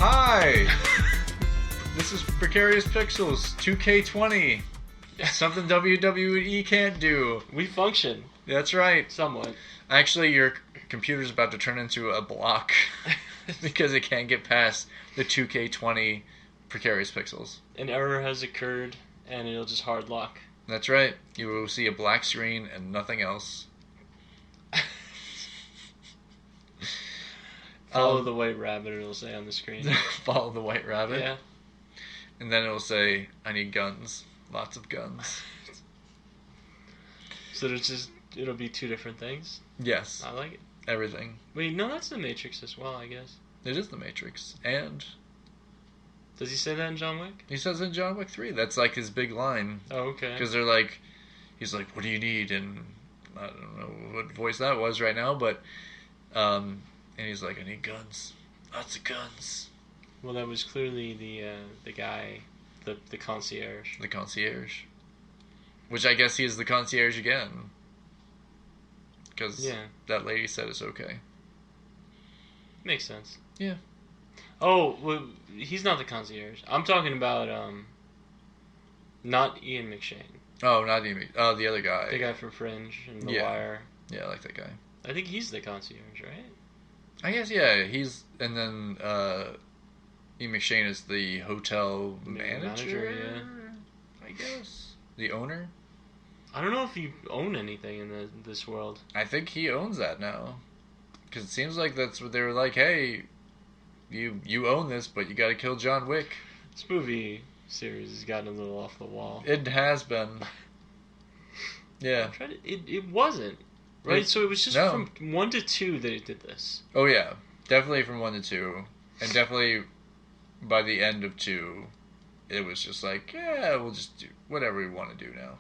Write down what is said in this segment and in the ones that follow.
Hi! This is Precarious Pixels 2K20. Something WWE can't do. We function. That's right. Somewhat. Actually, your computer's about to turn into a block because it can't get past the 2K20 Precarious Pixels. An error has occurred, and it'll just hard lock. That's right. You will see a black screen and nothing else. Follow the white rabbit, it'll say on the screen. Follow the white rabbit? Yeah. And then it'll say, I need guns. Lots of guns. So it'll be two different things? Yes. I like it. Everything. Wait, no, that's the Matrix as well, I guess. It is the Matrix. And... Does he say that in John Wick? He says in John Wick 3. That's like his big line. Oh, okay. Because they're like... He's like, what do you need? And I don't know what voice that was right now, but... and he's like, I need guns. Lots of guns. Well, that was clearly the guy, the concierge. The concierge. Which I guess he is the concierge again. Because that lady said it's okay. Makes sense. Yeah. Oh, well, he's not the concierge. I'm talking about, not Ian McShane. Oh, not Ian. Oh, the other guy. The guy from Fringe and The Wire. Yeah, I like that guy. I think he's the concierge, right? I guess, yeah. He's... And then, Ian McShane is the hotel manager, yeah. I guess. The owner? I don't know if you own anything in this world. I think he owns that now. Because it seems like that's what they were like, hey, you own this, but you gotta kill John Wick. This movie series has gotten a little off the wall. It has been. Yeah. It wasn't. Right? So it was just from 1 to 2 that it did this. Oh, yeah. Definitely from 1 to 2. And definitely by the end of 2, it was just like, yeah, we'll just do whatever we want to do now.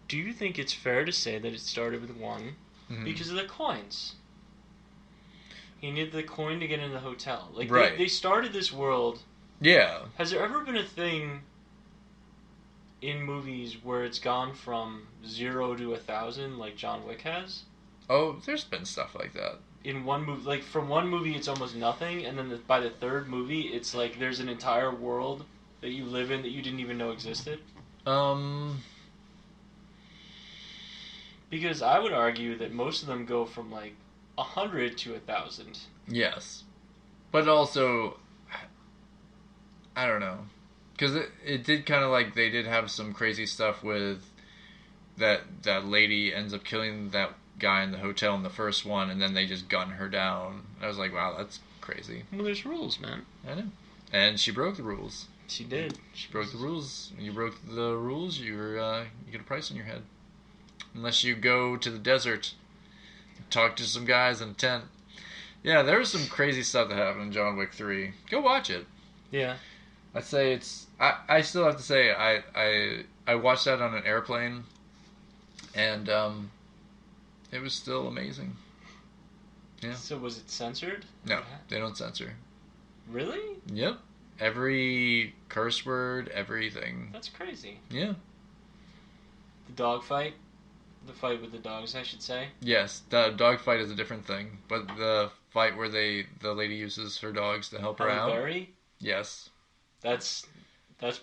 Do you think it's fair to say that it started with 1 because of the coins? He needed the coin to get in the hotel. Like, right. They started this world. Yeah. Has there ever been a thing in movies where it's gone from 0 to 1,000 like John Wick has? Oh, there's been stuff like that. In one movie, like from one movie it's almost nothing, and then by the third movie it's like there's an entire world that you live in that you didn't even know existed? Because I would argue that most of them go from like 100 to 1,000. Yes. But also, I don't know. Because it did kind of like, they did have some crazy stuff with that lady ends up killing that guy in the hotel in the first one, and then they just gun her down. I was like, wow, that's crazy. Well, there's rules, man. I know. And she broke the rules. She did. She broke the rules. When you broke the rules, you get a price on your head. Unless you go to the desert, talk to some guys in a tent. Yeah, there was some crazy stuff that happened in John Wick 3. Go watch it. Yeah. I'd say it's... I still have to say, I watched that on an airplane, and it was still amazing. Yeah. So was it censored? No, they don't censor. Really? Yep. Every curse word, everything. That's crazy. Yeah. The dog fight? The fight with the dogs, I should say. Yes, the dog fight is a different thing, but the fight where the lady uses her dogs to help her out. Berry? Yes. That's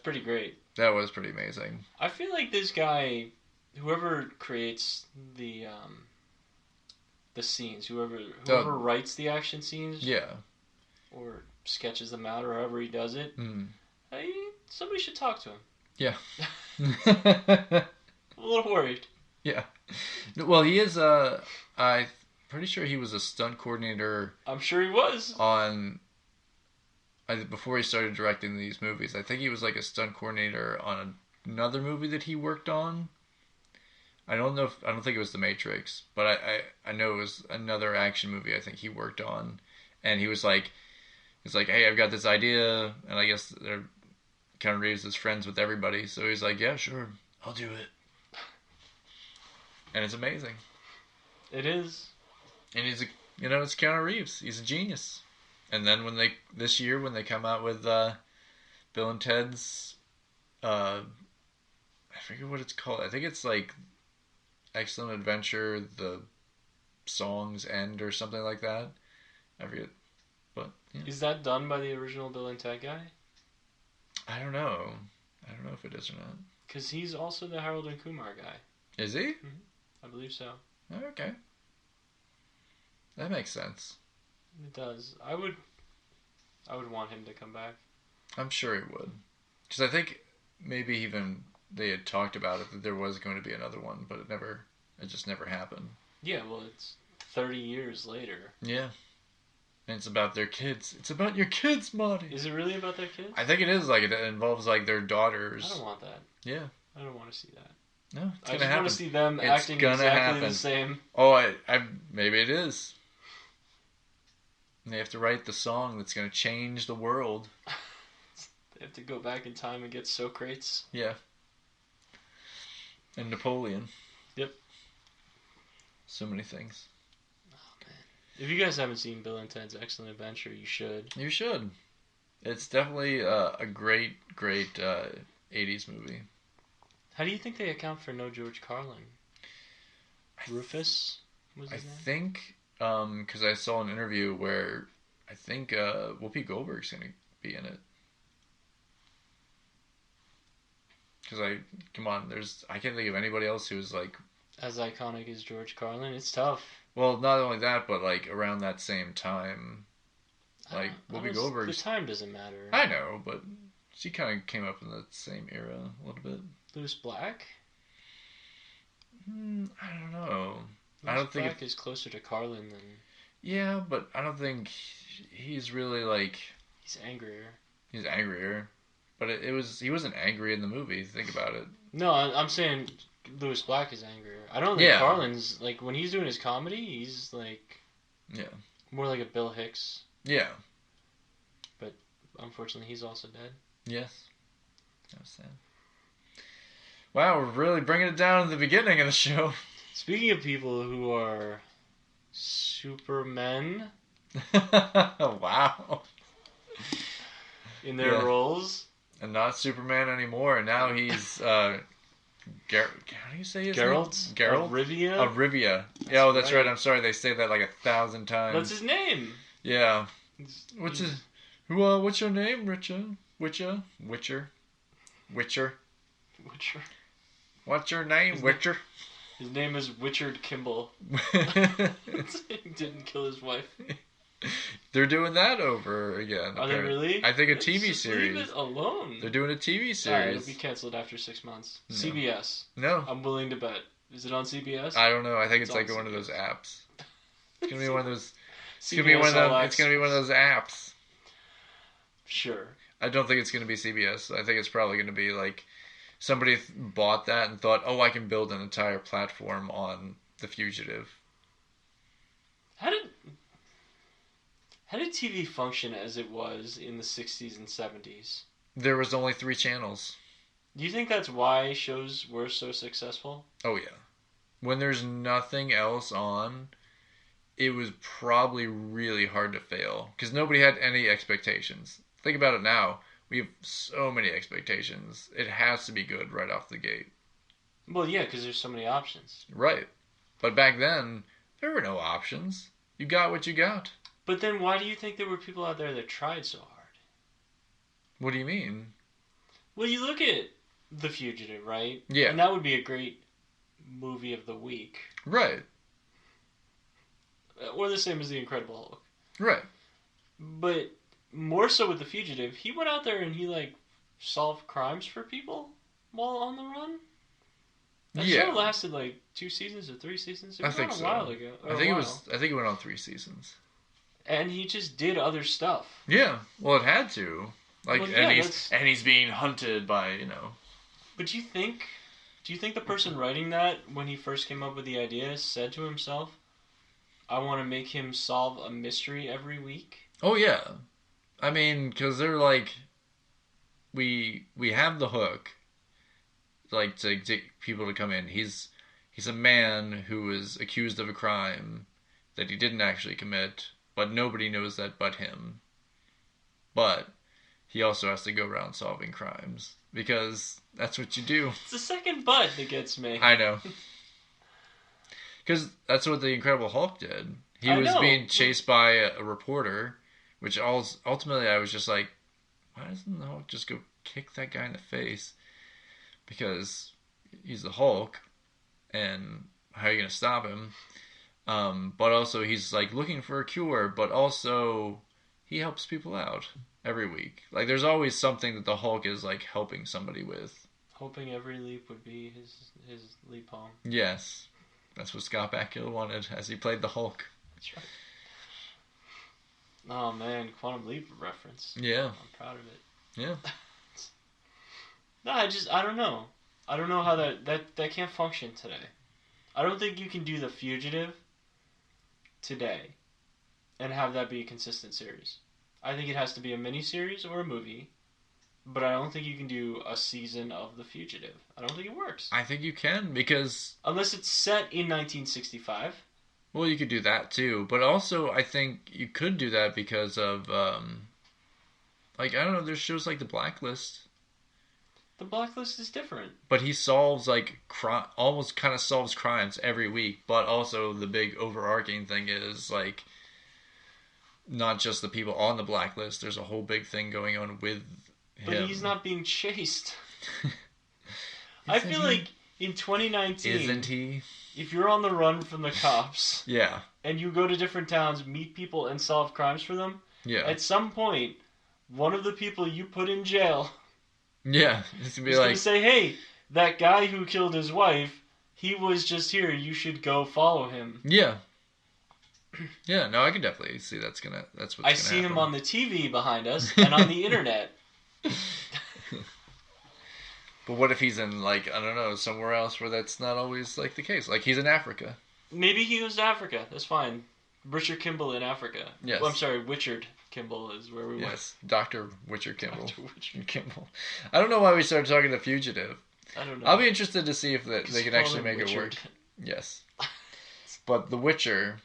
pretty great. That was pretty amazing. I feel like this guy, whoever creates the scenes, whoever writes the action scenes, yeah, or sketches them out, or however he does it, somebody should talk to him. Yeah. I'm a little worried. Yeah. Well, he is, I'm pretty sure he was a stunt coordinator. I'm sure he was. Before he started directing these movies. I think he was like a stunt coordinator on another movie that he worked on. I don't think it was The Matrix, but I know it was another action movie I think he worked on. And he was like, hey, I've got this idea, and I guess Keanu Reeves is friends with everybody, so he's like, yeah, sure, I'll do it. And it's amazing. It is. And it's Keanu Reeves. He's a genius. And then this year when they come out with Bill and Ted's, I forget what it's called. I think it's like Excellent Adventure, the Song's End or something like that. I forget. But yeah. Is that done by the original Bill and Ted guy? I don't know. I don't know if it is or not. Because he's also the Harold and Kumar guy. Is he? I believe so. Okay. That makes sense. It does. I would want him to come back. I'm sure he would. Because I think maybe even they had talked about it, that there was going to be another one, but it just never happened. Yeah, well, it's 30 years later. Yeah. And it's about their kids. It's about your kids, Marty. Is it really about their kids? I think it is. Like, it involves, like, their daughters. I don't want that. Yeah. I don't want to see that. No, it's I going to just happen. want to see them It's acting gonna exactly happen. the same. Oh, maybe it is. They have to write the song that's going to change the world. They have to go back in time and get Socrates. Yeah. And Napoleon. Yep. So many things. Oh, man. If you guys haven't seen Bill and Ted's Excellent Adventure, you should. You should. It's definitely a great 80s movie. How do you think they account for no George Carlin? Rufus was his name? I think, because I saw an interview where I think Whoopi Goldberg's going to be in it. Because come on, I can't think of anybody else who's like... As iconic as George Carlin. It's tough. Well, not only that, but like around that same time, like Whoopi Goldberg's... The time doesn't matter. I know, but she kind of came up in the same era a little bit. Louis Black? I don't know. I don't think Black is closer to Carlin than... Yeah, but I don't think he's really like... He's angrier. He's angrier. But he wasn't angry in the movie, think about it. No, I'm saying Louis Black is angrier. I don't think Carlin's, like, when he's doing his comedy, he's like... Yeah. More like a Bill Hicks. Yeah. But unfortunately, he's also dead. Yes. That was sad. Wow, we're really bringing it down to the beginning of the show. Speaking of people who are supermen. Wow. In their roles. And not Superman anymore. And now he's, how do you say his name? Geralt? Rivia? Rivia. Yeah, that's right. I'm sorry. They say that like 1,000 times. That's his name. Yeah. What's your name, Witcher? What's your name, Witcher? His name is Richard Kimball. He didn't kill his wife. They're doing that over again. Are they really? I think a TV series. Leave it alone. They're doing a TV series. Alright, it'll be canceled after 6 months. No. CBS. No. I'm willing to bet. Is it on CBS? I don't know. I think it's like one of those apps. It's gonna be one of those. It's gonna be one of those. It's gonna be one of those apps. Sure. I don't think it's gonna be CBS. I think it's probably gonna be like somebody bought that and thought, "Oh, I can build an entire platform on The Fugitive." How did TV function as it was in the 60s and 70s? There was only 3 channels. Do you think that's why shows were so successful? Oh, yeah. When there's nothing else on, it was probably really hard to fail. Because nobody had any expectations. Think about it now. We have so many expectations. It has to be good right off the gate. Well, yeah, because there's so many options. Right. But back then, there were no options. You got what you got. But then why do you think there were people out there that tried so hard? What do you mean? Well, you look at The Fugitive, right? Yeah. And that would be a great movie of the week. Right. Or the same as The Incredible Hulk. Right. But more so with The Fugitive, he went out there and he, like, solved crimes for people while on the run. That show lasted, like, 2 seasons or 3 seasons. It was on a while ago. I think it went on 3 seasons. And he just did other stuff. Yeah. Well, it had to. Like, well, yeah, and he's being hunted by, you know. But do you think the person writing that, when he first came up with the idea, said to himself, I want to make him solve a mystery every week? Oh, yeah. I mean, because they're like, we have the hook, like, to get people to come in. He's a man who is accused of a crime that he didn't actually commit, but nobody knows that but him. But he also has to go around solving crimes, because that's what you do. It's the second but that gets me. I know. Because that's what the Incredible Hulk did. He was being chased by a reporter Which ultimately I was just like, why doesn't the Hulk just go kick that guy in the face? Because he's the Hulk, and how are you gonna stop him? But also he's like looking for a cure, but also he helps people out every week. Like there's always something that the Hulk is like helping somebody with. Hoping every leap would be his leap home. Yes, that's what Scott Bakula wanted as he played the Hulk. That's right. Oh man, Quantum Leap reference. Yeah, I'm proud of it. yeah. No, I don't know. I don't know how that can't function today. I don't think you can do The Fugitive today and have that be a consistent series. I think it has to be a miniseries or a movie, but I don't think you can do a season of The Fugitive. I don't think it works. I think you can because unless it's set in 1965. Well, you could do that too, but also I think you could do that because of like I don't know, there's shows like The Blacklist. The Blacklist is different. But he solves like almost kind of solves crimes every week, but also the big overarching thing is like not just the people on the blacklist. There's a whole big thing going on with him. But he's not being chased. I feel like in 2019, isn't he? If you're on the run from the cops, yeah, and you go to different towns, meet people, and solve crimes for them, yeah, at some point, one of the people you put in jail, yeah, it's is going to say, "Hey, that guy who killed his wife, he was just here. You should go follow him." Yeah. Yeah, no, I can definitely see that's what's gonna happen. I see him on the TV behind us and on the internet. But what if he's in, like, I don't know, somewhere else where that's not always, like, the case? Like, he's in Africa. Maybe he goes to Africa. That's fine. Richard Kimball in Africa. Yes. Well, I'm sorry, Richard Kimball is where we went. Yes, Dr. Richard Kimball. Dr. Richard Kimball. I don't know why we started talking The Fugitive. I don't know. I'll be interested to see if they can actually make it work. Yes. But The Witcher,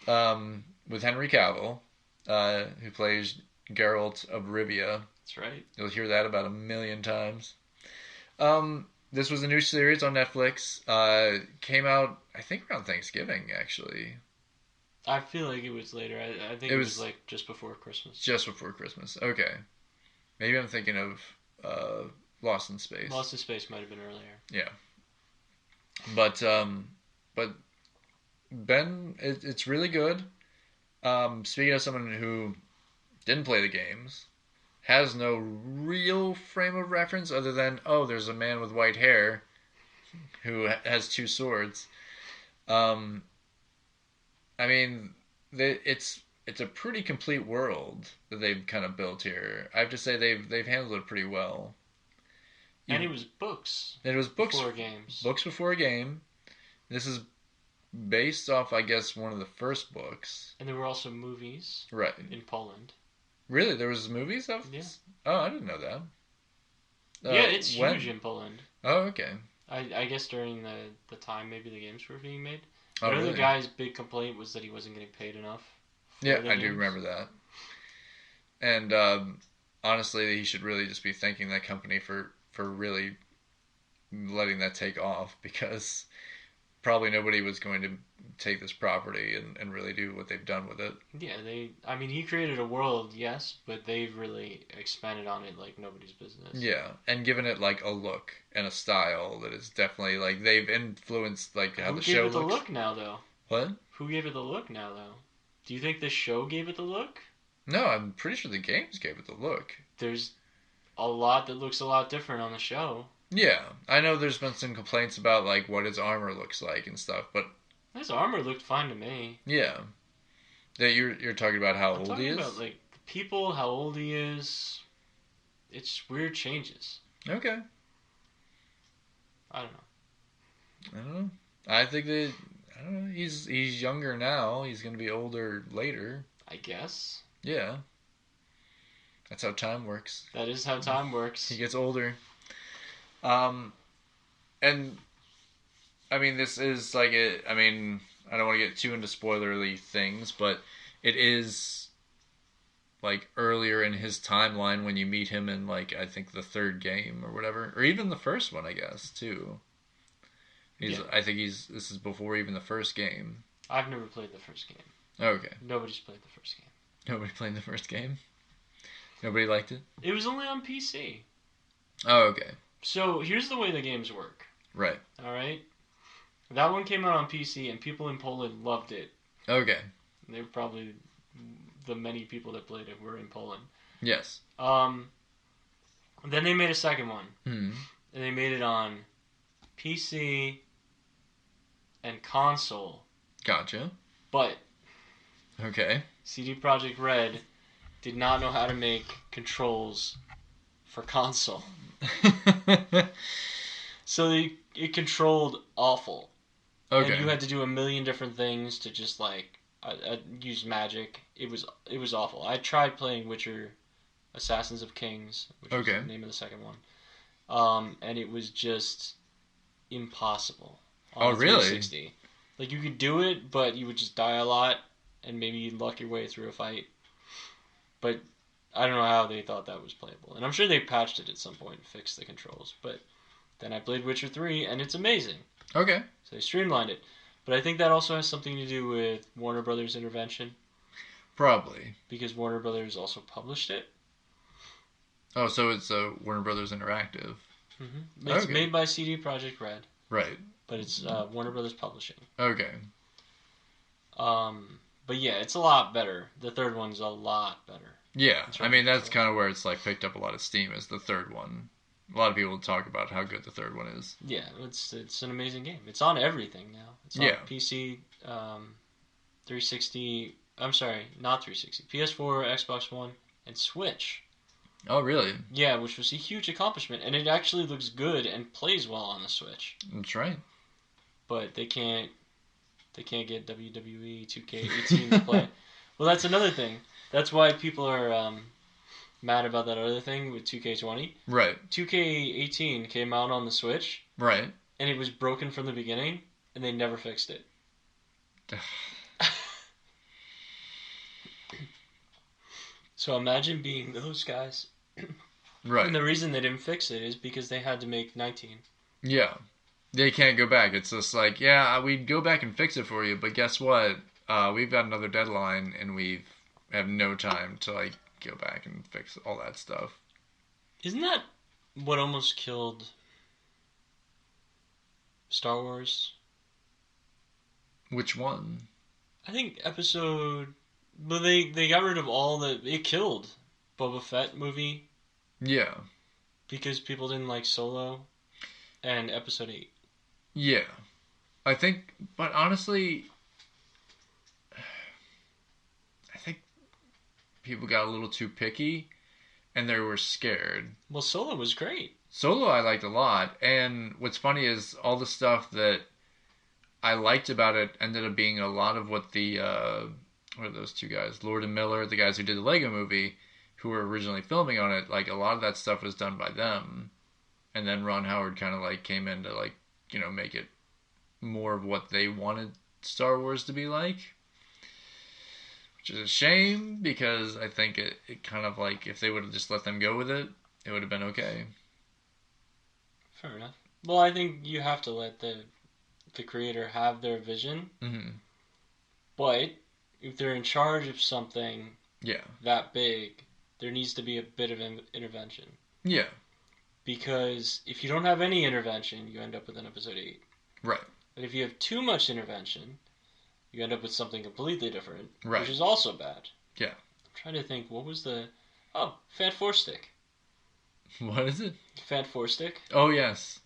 with Henry Cavill, who plays Geralt of Rivia. That's right. You'll hear that about 1,000,000 times. This was a new series on Netflix. Came out, I think, around Thanksgiving, actually. I feel like it was later. I think it was like just before Christmas. Just before Christmas. Okay. Maybe I'm thinking of Lost in Space. Lost in Space might have been earlier. Yeah. But Ben, it's really good. Speaking of someone who didn't play the games, has no real frame of reference other than, oh, there's a man with white hair who has two swords. I mean, it's a pretty complete world that they've kind of built here. I have to say they've handled it pretty well. And it was books. It was books before games. Books before a game. This is based off, I guess, one of the first books. And there were also movies. Right. In Poland. Really? There was movies of this? Yeah. Oh, I didn't know that. Yeah, it's huge in Poland. Oh, okay. I guess during the time maybe the games were being made. Oh, really? The guy's big complaint was that he wasn't getting paid enough. Yeah, I do remember that. And honestly, he should really just be thanking that company for really letting that take off, because probably nobody was going to take this property and really do what they've done with it. Yeah, he created a world, yes, but they've really expanded on it like nobody's business. Yeah, and given it like a look and a style that is definitely like they've influenced like how the show looks. Who gave it the look now, though? What? Who gave it the look now, though? Do you think the show gave it the look? No, I'm pretty sure the games gave it the look. There's a lot that looks a lot different on the show. Yeah, I know there's been some complaints about like what his armor looks like and stuff, but his armor looked fine to me. Yeah, that you're talking about how old he is. About like the people, how old he is. It's weird changes. Okay. I don't know. I don't know. I think that I don't know. He's younger now. He's going to be older later. I guess. Yeah. That's how time works. That is how time works. He gets older. And I mean, this is like I mean, I don't want to get too into spoilerly things, but it is like earlier in his timeline when you meet him in like I think the third game or whatever, or even the first one, I guess too. I think this is before even the first game. I've never played the first game. Okay. Nobody's played the first game. Nobody played the first game? Nobody liked it? It was only on PC. Oh, okay. So here's the way the games work. Right. All right. That one came out on PC, and people in Poland loved it. Okay. They were probably the many people that played it were in Poland. Yes. Then they made a second one, and they made it on PC and console. Gotcha. But okay, CD Projekt Red did not know how to make controls for console. So it controlled awful. Okay. And you had to do a million different things to just use magic. It was awful. I tried playing Witcher Assassins of Kings, which is the name of the second one. And it was just impossible. On 360. Really? Like, you could do it, but you would just die a lot, and maybe you'd luck your way through a fight. But I don't know how they thought that was playable. And I'm sure they patched it at some point and fixed the controls. But then I played Witcher 3, and it's amazing. Okay. So they streamlined it. But I think that also has something to do with Warner Brothers' intervention. Probably. Because Warner Brothers also published it. Oh, so it's Warner Brothers Interactive. Mm-hmm. It's made by CD Projekt Red. Right. But it's Warner Brothers Publishing. Okay. But yeah, it's a lot better. The third one's a lot better. Yeah, I mean, that's kind of where it's like picked up a lot of steam, is the third one. A lot of people talk about how good the third one is. Yeah, it's an amazing game. It's on everything now. It's on PC, 360... I'm sorry, not 360. PS4, Xbox One, and Switch. Oh, really? Yeah, which was a huge accomplishment. And it actually looks good and plays well on the Switch. That's right. But they can't get WWE 2K18 to play. Well, that's another thing. That's why people are mad about that other thing with 2K20. Right. 2K18 came out on the Switch. Right. And it was broken from the beginning, and they never fixed it. So imagine being those guys. Right. And the reason they didn't fix it is because they had to make 19. Yeah. They can't go back. It's just like, yeah, we'd go back and fix it for you, but guess what? We've got another deadline, and we have no time to go back and fix all that stuff. Isn't that what almost killed Star Wars? Which one? I think episode... But they got rid of all the... It killed Boba Fett movie. Yeah. Because people didn't like Solo and episode 8. Yeah. I think... But honestly... I think people got a little too picky and they were scared. Well, Solo was great. Solo I liked a lot. And what's funny is all the stuff that I liked about it ended up being a lot of what the... what are those two guys? Lord and Miller, the guys who did the Lego movie, who were originally filming on it, a lot of that stuff was done by them. And then Ron Howard kind of came in to make it more of what they wanted Star Wars to be like. Which is a shame, because I think it kind of if they would have just let them go with it, it would have been okay. Fair enough. Well, I think you have to let the creator have their vision. Mm-hmm. But if they're in charge of something that big, there needs to be a bit of intervention. Yeah. Because if you don't have any intervention, you end up with an episode 8. Right. But if you have too much intervention, you end up with something completely different, which is also bad. Yeah. I'm trying to think, what was the... Oh, Fat Four Stick. What is it? Fat Four Stick. Oh, yes.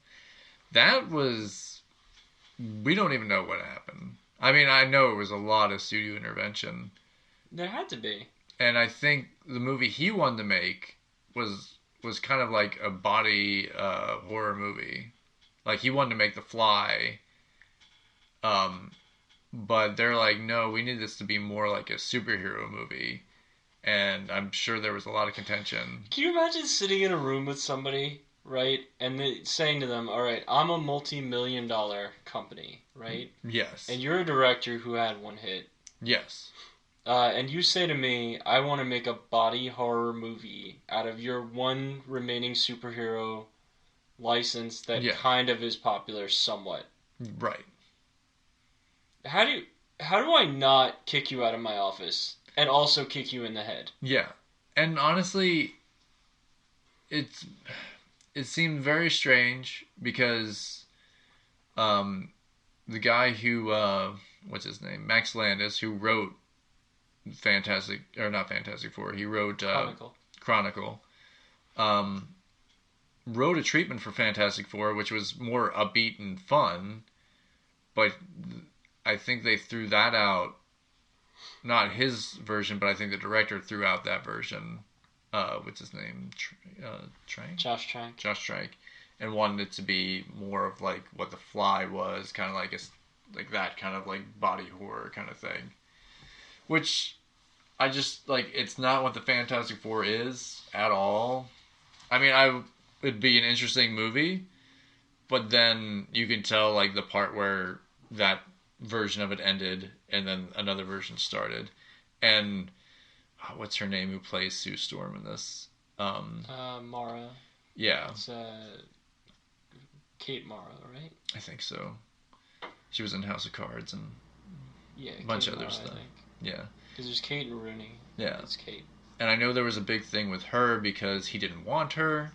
That was... We don't even know what happened. I mean, I know it was a lot of studio intervention. There had to be. And I think the movie he wanted to make was kind of like a body horror movie. He wanted to make The Fly. But they're like, no, we need this to be more like a superhero movie. And I'm sure there was a lot of contention. Can you imagine sitting in a room with somebody, right? And saying to them, all right, I'm a multi-million-dollar company, right? Yes. And you're a director who had one hit. Yes. And you say to me, I want to make a body horror movie out of your one remaining superhero license that kind of is popular somewhat. Right. How do I not kick you out of my office and also kick you in the head. Yeah, and honestly, it seemed very strange because the guy who what's his name, Max Landis, who wrote not Fantastic Four, he wrote Chronicle. Wrote a treatment for Fantastic Four, which was more upbeat and fun, but I think they threw that out. Not his version, but I think the director threw out that version. What's his name? Trank? Josh Trank. Josh Trank, and wanted it to be more of like what The Fly was, kind of like that kind of like body horror kind of thing. Which I just like. It's not what the Fantastic Four is at all. I mean, it'd be an interesting movie, but then you can tell like the part where that version of it ended and then another version started. And what's her name who plays Sue Storm in this? Mara. Yeah. It's Kate Mara, right? I think so. She was in House of Cards and a bunch Kate of other Mara, stuff. Yeah. Because there's Kate and Rooney. Yeah. It's Kate. And I know there was a big thing with her because he didn't want her.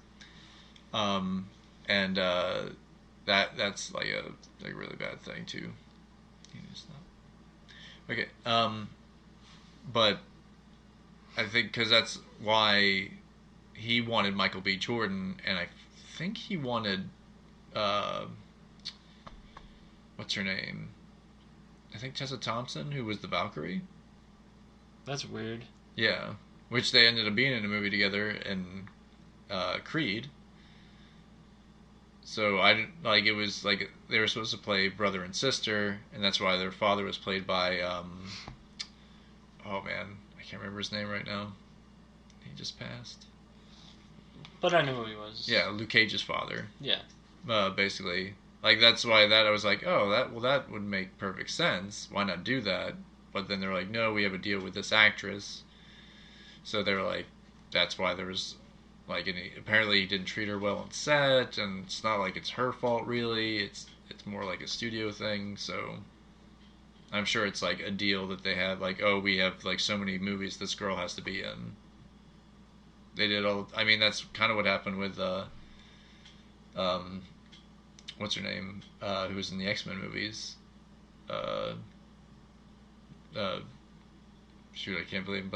That's like a really bad thing too. Okay. But I think because that's why he wanted Michael B. Jordan, and I think he wanted what's her name? I think Tessa Thompson, who was the Valkyrie. That's weird. Yeah, which they ended up being in a movie together in Creed. So I didn't like it was like they were supposed to play brother and sister, and that's why their father was played by oh man, I can't remember his name right now. He just passed. But I know who he was. Yeah, Luke Cage's father. Yeah. Basically, like that's why I was like, oh, that would make perfect sense. Why not do that? But then they're like, no, we have a deal with this actress. So they were like, that's why there was like, apparently he didn't treat her well on set, and it's not like it's her fault really. It's more like a studio thing. So I'm sure it's like a deal that they had. Like, oh, we have like so many movies this girl has to be in. They did all. I mean, that's kind of what happened with what's her name? Who was in the X-Men movies? Shoot, I can't believe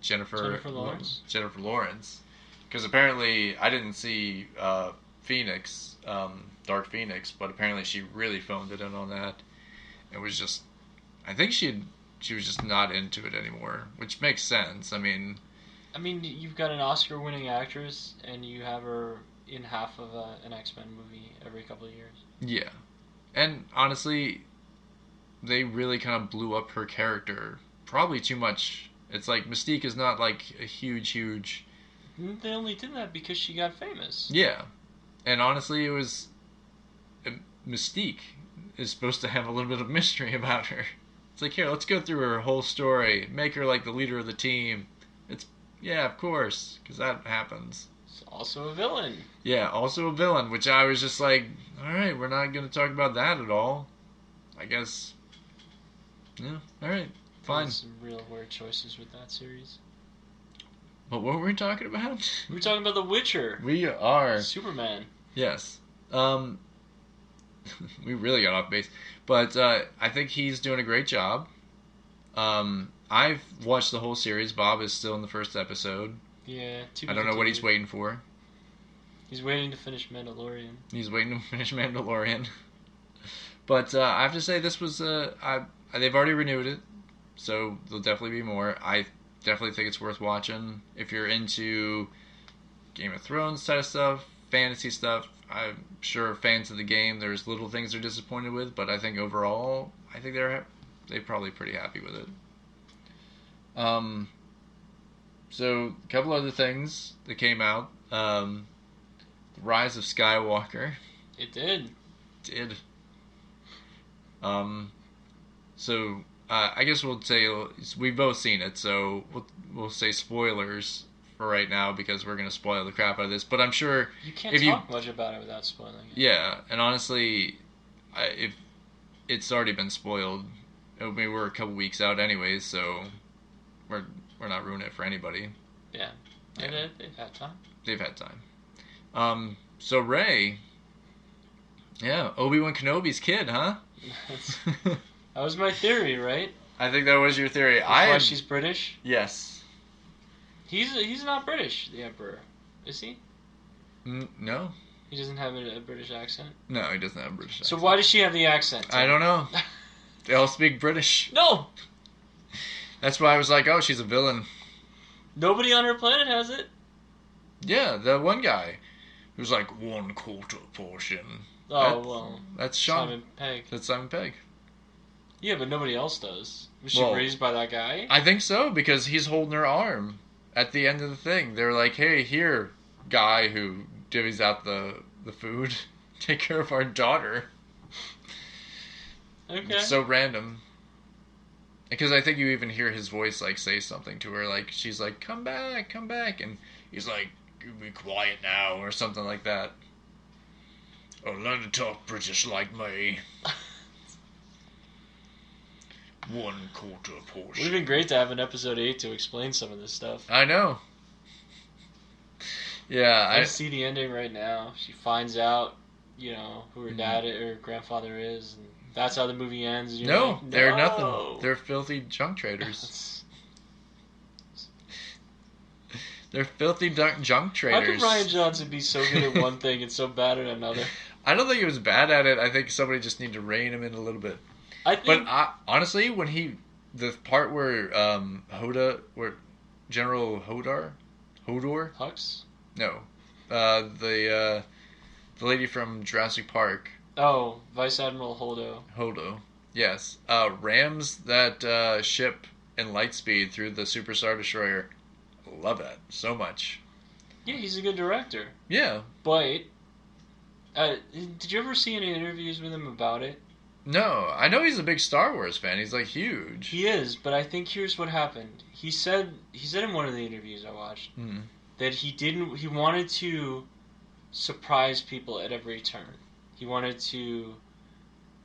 Jennifer Lawrence. Jennifer Lawrence, because apparently I didn't see Phoenix, Dark Phoenix, but apparently she really phoned it in on that. It was just, I think she was just not into it anymore, which makes sense. I mean, you've got an Oscar-winning actress, and you have her in half of an X-Men movie every couple of years. Yeah, and honestly, they really kind of blew up her character. Probably too much. It's like Mystique is not like a huge. They only did that because she got famous. Yeah, and honestly, it was Mystique is supposed to have a little bit of mystery about her. It's like, here, let's go through her whole story, make her like the leader of the team. Yeah, of course, because that happens. It's also a villain. Yeah, also a villain, which I was just like, all right, we're not going to talk about that at all. I guess. Yeah, all right. Fine. There's some real weird choices with that series. But what were we talking about? We were talking about The Witcher. We are. Superman. Yes. We really got off base. But I think he's doing a great job. I've watched the whole series. Bob is still in the first episode. Yeah. I don't know what he's waiting for. He's waiting to finish Mandalorian. He's waiting to finish Mandalorian. But I have to say, this was... they've already renewed it. So there'll definitely be more. I definitely think it's worth watching. If you're into Game of Thrones type of stuff, fantasy stuff, I'm sure fans of the game, there's little things they're disappointed with, but I think overall, I think they're probably pretty happy with it. So a couple other things that came out. The Rise of Skywalker. It did. So I guess we'll say we've both seen it, so we'll say spoilers for right now because we're gonna spoil the crap out of this. But I'm sure you can't talk much about it without spoiling it. Yeah, and honestly, if it's already been spoiled, I mean, we're a couple weeks out anyways, so we're not ruining it for anybody. Yeah. Yeah. They've had time. They've had time. So Rey, yeah, Obi-Wan Kenobi's kid, huh? That was my theory, right? I think that was your theory. That's why she's British? Yes. He's not British, the Emperor. Is he? No. He doesn't have a British accent? No, he doesn't have a British accent. So why does she have the accent? I don't know. They all speak British. No! That's why I was like, oh, she's a villain. Nobody on her planet has it. Yeah, the one guy who's like 1/4 portion. Well. That's Sean. Simon Pegg. That's Simon Pegg. Yeah, but nobody else does. Was she raised by that guy? I think so, because he's holding her arm at the end of the thing. They're like, hey, here, guy who divvies out the food, take care of our daughter. Okay. It's so random. Because I think you even hear his voice, like, say something to her. Like, she's like, come back. And he's like, be quiet now, or something like that. Or learn to talk British like me. 1/4 portion. Would have been great to have an episode 8 to explain some of this stuff. I know. Yeah, I see the ending right now. She finds out, who her dad or grandfather is, and that's how the movie ends. And no, like, they're nothing. They're filthy junk traders. They're filthy junk traders. How could Rian Johnson be so good at one thing and so bad at another? I don't think he was bad at it. I think somebody just needed to rein him in a little bit. But honestly, when the part where General Hodor, Hux? No, the lady from Jurassic Park. Oh, Vice Admiral Holdo, yes, rams that ship in light speed through the Super Star Destroyer. Love that so much. Yeah, he's a good director. Yeah, but did you ever see any interviews with him about it? No, I know he's a big Star Wars fan. He's like huge. He is, but I think here's what happened. He said in one of the interviews I watched that he wanted to surprise people at every turn. He wanted to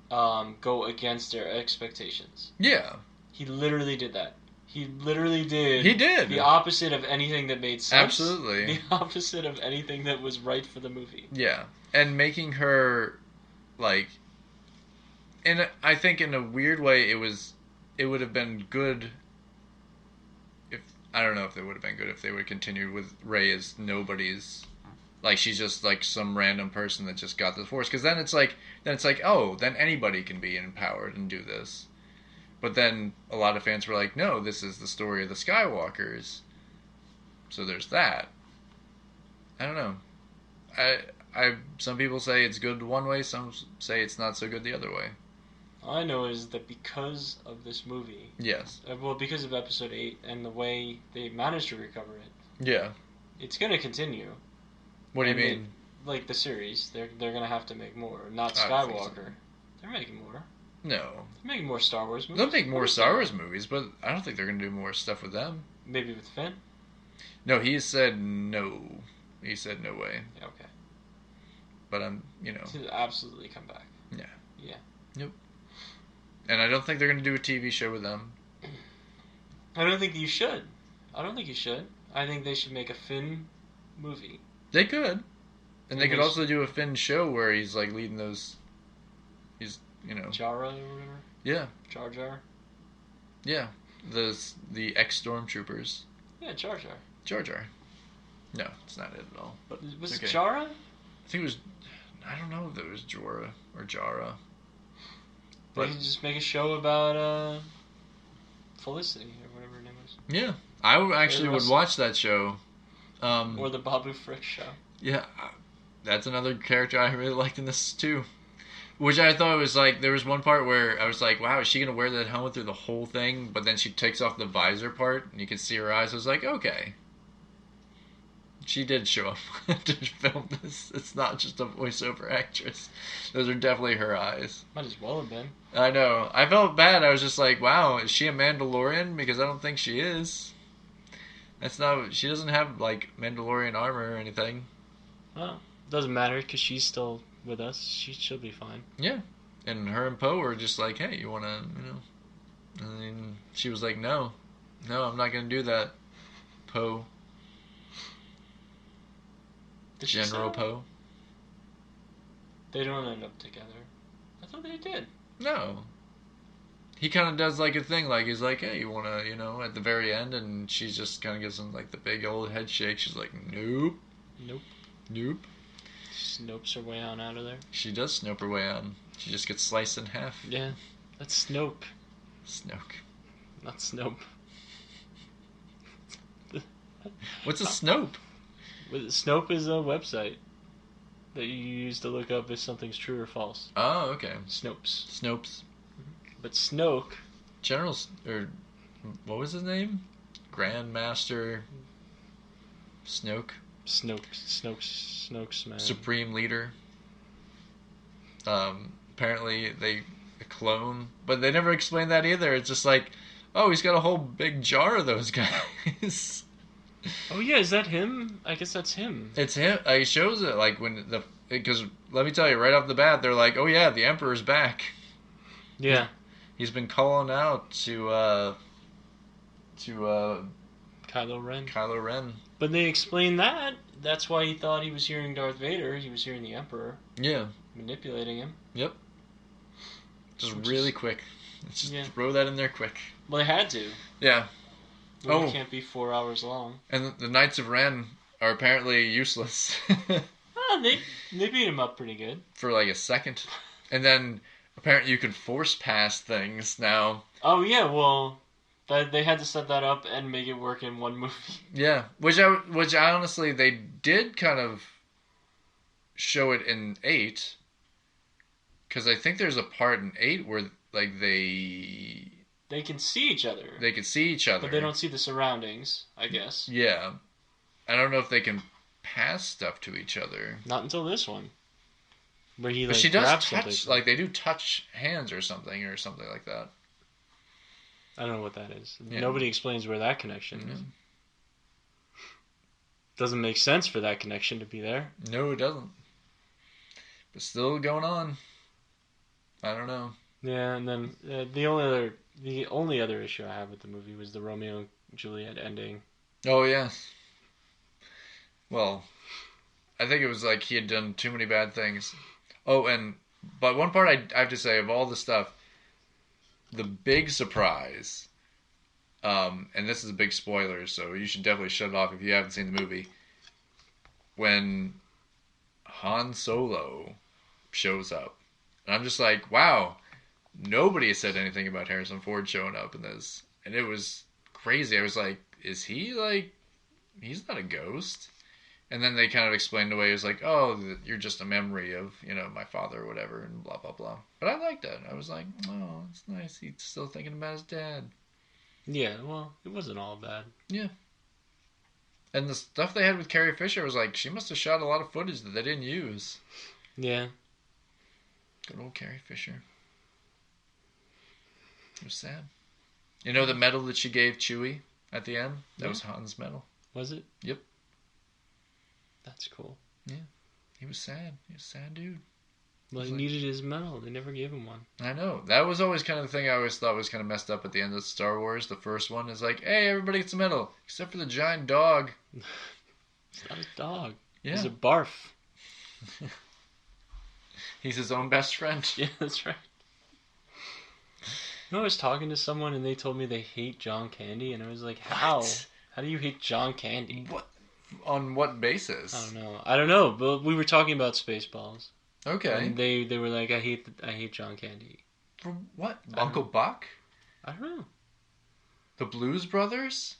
go against their expectations. Yeah. He literally did that. He literally did. He did. The opposite of anything that made sense. Absolutely. The opposite of anything that was right for the movie. Yeah. And making her, like... And I think in a weird way, it would have been good if... I don't know if it would have been good if they would continue with Rey as nobody's... Like, she's just, like, some random person that just got the Force. Because then it's like, oh, then anybody can be empowered and do this. But then a lot of fans were like, no, this is the story of the Skywalkers. So there's that. I don't know. Some people say it's good one way, some say it's not so good the other way. All I know is that because of this movie... Yes. Because of Episode 8 and the way they managed to recover it... Yeah. It's going to continue. What do you mean? Like the series. They're going to have to make more. Not Skywalker. So. They're making more. No. They're making more Star Wars movies. They'll make more Star Wars movies, but I don't think they're going to do more stuff with them. Maybe with Finn? No, he said no. He said no way. Yeah, okay. But To absolutely come back. Yeah. Yeah. Yep. And I don't think they're going to do a TV show with them. I don't think you should. I think they should make a Finn movie. They could. And they could also do a Finn show where he's like leading those... Jara or whatever? Yeah. Jar Jar? Yeah. The ex-stormtroopers. Yeah, Jar Jar. Jar Jar. No, it's not it at all. But was it Jara? I think it was... I don't know if it was Jorah or Jara. They can just make a show about Felicity or whatever her name is. Yeah. I actually would watch that show. Or the Babu Frick show. Yeah. That's another character I really liked in this too. Which I thought was like, there was one part where I was like, wow, is she going to wear that helmet through the whole thing? But then she takes off the visor part and you can see her eyes. I was like, okay. She did show up to film this. It's not just a voiceover actress. Those are definitely her eyes. Might as well have been. I know. I felt bad. I was just like, wow, is she a Mandalorian? Because I don't think she is. She doesn't have, like, Mandalorian armor or anything. Well, doesn't matter because she's still with us. She'll be fine. Yeah. And her and Poe were just like, hey, you want to, And then she was like, no. No, I'm not gonna do that. Poe. General Poe. They don't end up together. I thought they did. No. He kind of does like a thing, like he's like, hey, you wanna, at the very end, and she just kind of gives him like the big old head shake. She's like, nope. Nope. Nope. Snopes her way on out of there. She does snope her way on. She just gets sliced in half. Yeah, that's Snope. Snoke. Not Snope. What's a Snope? Snope is a website that you use to look up if something's true or false. Oh, okay. Snopes. Snopes. But Snoke... What was his name? Grandmaster Snoke. Snoke's man. Supreme Leader. Apparently they clone, but they never explain that either. It's just like, oh, he's got a whole big jar of those guys. Oh yeah, is that him? I guess that's him. It's him. He shows it like because let me tell you right off the bat, they're like, oh yeah, the Emperor's back. Yeah. He's been calling out to Kylo Ren. Kylo Ren. But they explain that. That's why he thought he was hearing Darth Vader. He was hearing the Emperor. Yeah. Manipulating him. Yep. Just really quick. Just throw that in there quick. Well, they had to. Yeah. It can't be 4 hours long. And the Knights of Ren are apparently useless. They beat him up pretty good. For like a second. And then apparently you can force pass things now. Oh yeah, well, they had to set that up and make it work in one movie. Yeah, which I honestly, they did kind of show it in 8. Because I think there's a part in 8 where like they can see each other. They can see each other. But they don't see the surroundings, I guess. Yeah. I don't know if they can pass stuff to each other. Not until this one. Where he, but she does touch, like they do touch hands or something like that. I don't know what that is. Yeah. Nobody explains where that connection is. Doesn't make sense for that connection to be there. No, it doesn't. But still going on. I don't know. Yeah, and then the only other issue I have with the movie was the Romeo and Juliet ending. Oh yes. Well, I think it was like he had done too many bad things. Oh, but one part I have to say, of all the stuff, the big surprise, and this is a big spoiler, so you should definitely shut it off if you haven't seen the movie, when Han Solo shows up. And I'm just like, wow, nobody has said anything about Harrison Ford showing up in this. And it was crazy. I was like, is he like, he's not a ghost? And then they kind of explained away, it was like, oh, you're just a memory of, my father or whatever, and blah, blah, blah. But I liked it. I was like, oh, it's nice. He's still thinking about his dad. Yeah, well, it wasn't all bad. Yeah. And the stuff they had with Carrie Fisher was like, she must have shot a lot of footage that they didn't use. Yeah. Good old Carrie Fisher. It was sad. You know the medal that she gave Chewie at the end? That was Han's medal. Was it? Yep. That's cool. Yeah. He was sad. He was a sad dude. Well, he needed his medal. They never gave him one. I know. That was always kind of the thing I always thought was kind of messed up at the end of Star Wars. The first one is like, hey, everybody gets a medal. Except for the giant dog. It's not a dog. Yeah. He's a barf. He's his own best friend. Yeah, that's right. I was talking to someone and they told me they hate John Candy. And I was like, how? What? How do you hate John Candy? What? On what basis? I don't know. But we were talking about Spaceballs. Okay. And they were like, I hate John Candy. For what? Uncle Buck? I don't know. The Blues Brothers?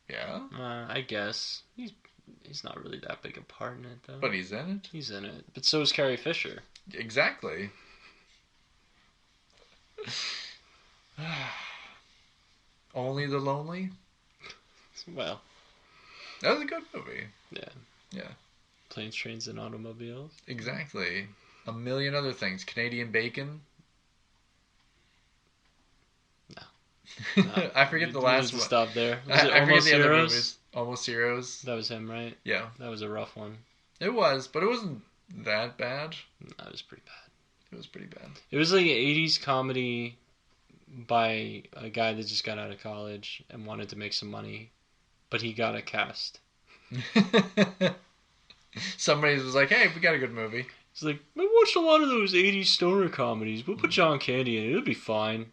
Yeah. I guess he's not really that big a part in it though. But he's in it. He's in it. But so is Carrie Fisher. Exactly. Only the Lonely? Well. That was a good movie. Yeah. Yeah. Planes, Trains, and Automobiles. Exactly. A million other things. Canadian Bacon. No. I forget the last one. Stop there. Was it I forget the Heroes? other movies. Almost Heroes. That was him, right? Yeah. That was a rough one. It was, but it wasn't that bad. That was pretty bad. It was pretty bad. It was like an 80s comedy by a guy that just got out of college and wanted to make some money, but he got a cast. Somebody was like, "Hey, we got a good movie." He's like, I watched a lot of those 80s stoner comedies. We'll put John Candy in it. It'll be fine.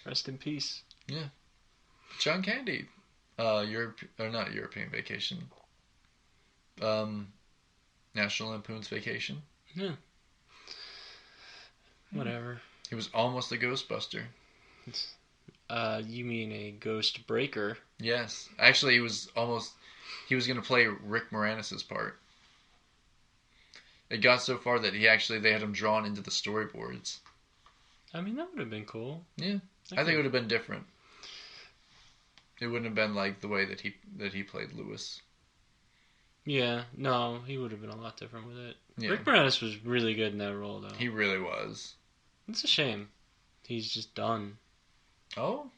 Rest in peace. Yeah. John Candy. Not European Vacation. National Lampoon's Vacation. Yeah. Whatever. He was almost a Ghostbuster. You mean a ghost breaker? Yes. Actually, he was going to play Rick Moranis' part. It got so far that they had him drawn into the storyboards. I mean, that would have been cool. Yeah. I think it would have been different. It wouldn't have been like the way that he played Lewis. Yeah, no, he would have been a lot different with it. Yeah. Rick Moranis was really good in that role, though. He really was. It's a shame. He's just done. Oh?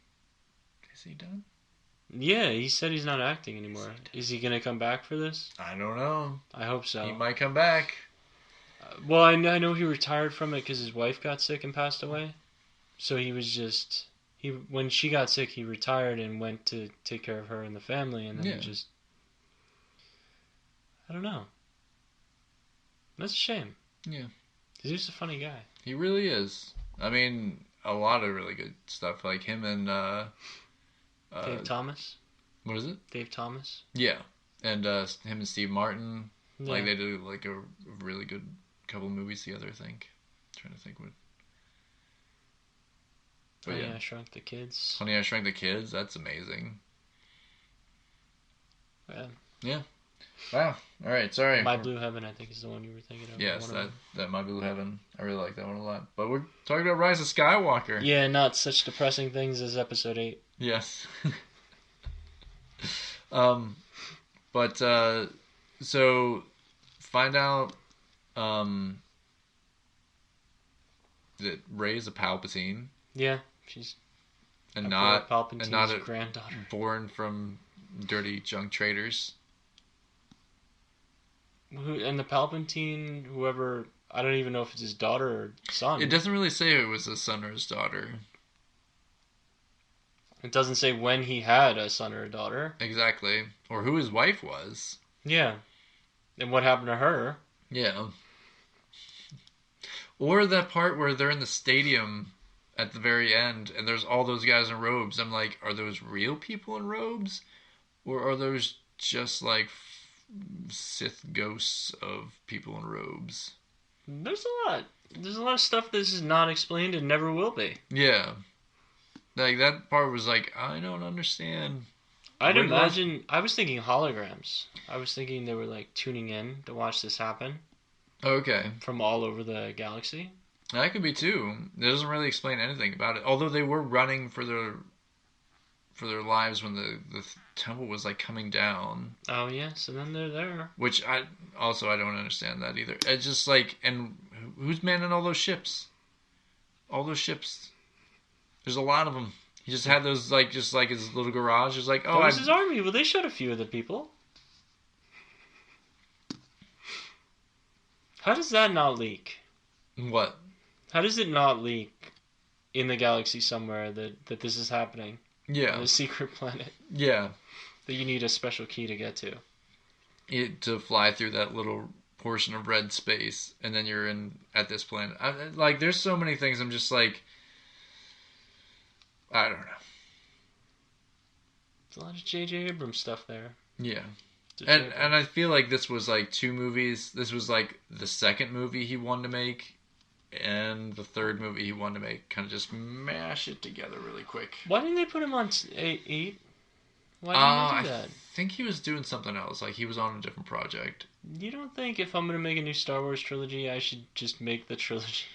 Is he done? Yeah, he said he's not acting anymore. Is he going to come back for this? I don't know. I hope so. He might come back. Well, I know he retired from it because his wife got sick and passed away. So he was just... when she got sick, he retired and went to take care of her and the family, and then just... I don't know. That's a shame. Yeah. Because he was a funny guy. He really is. I mean, a lot of really good stuff, like him and... Dave Thomas? What is it? Dave Thomas? Yeah. And him and Steve Martin. Yeah. Like, they did like a really good couple movies together, I think. I'm trying to think what... But Honey, I Shrunk the Kids. Honey, I Shrunk the Kids. That's amazing. Yeah. Wow. All right. Sorry. My Blue Heaven, I think, is the one you were thinking of. Yes, that My Blue Heaven. I really like that one a lot. But we're talking about Rise of Skywalker. Yeah, not such depressing things as Episode 8. Yes. But so find out that Rey's a Palpatine. Yeah, she's not Palpatine's granddaughter, born from dirty junk traders. And the Palpatine, whoever, I don't even know if it's his daughter or son. It doesn't really say it was his son or his daughter. It doesn't say when he had a son or a daughter. Exactly. Or who his wife was. Yeah. And what happened to her. Yeah. Or that part where they're in the stadium at the very end and there's all those guys in robes. I'm like, are those real people in robes? Or are those just like Sith ghosts of people in robes? There's a lot of stuff that is not explained and never will be. Yeah. Like, that part was like, I don't understand. I was thinking holograms. I was thinking they were like tuning in to watch this happen. Okay. From all over the galaxy. That could be too. It doesn't really explain anything about it. Although they were running for their lives when the temple was like coming down. Oh yeah, so then they're there. Which I don't understand that either. It's just like, and who's manning all those ships? All those ships. There's a lot of them. He just had those like just like his little garage. It's like, oh, that was his army. Well, they shot a few of the people. How does that not leak? What? How does it not leak in the galaxy somewhere that this is happening? Yeah. On a secret planet. Yeah. That you need a special key to get to. To fly through that little portion of red space, and then you're at this planet. Like, there's so many things. I'm just like, I don't know. There's a lot of J.J. Abrams stuff there. Yeah. And I feel like this was like 2 movies. This was like the second movie he wanted to make, and the third movie he wanted to make. Kind of just mash it together really quick. Why didn't they put him on 8? Why didn't they do that? I think he was doing something else. Like, he was on a different project. You don't think if I'm going to make a new Star Wars trilogy, I should just make the trilogy?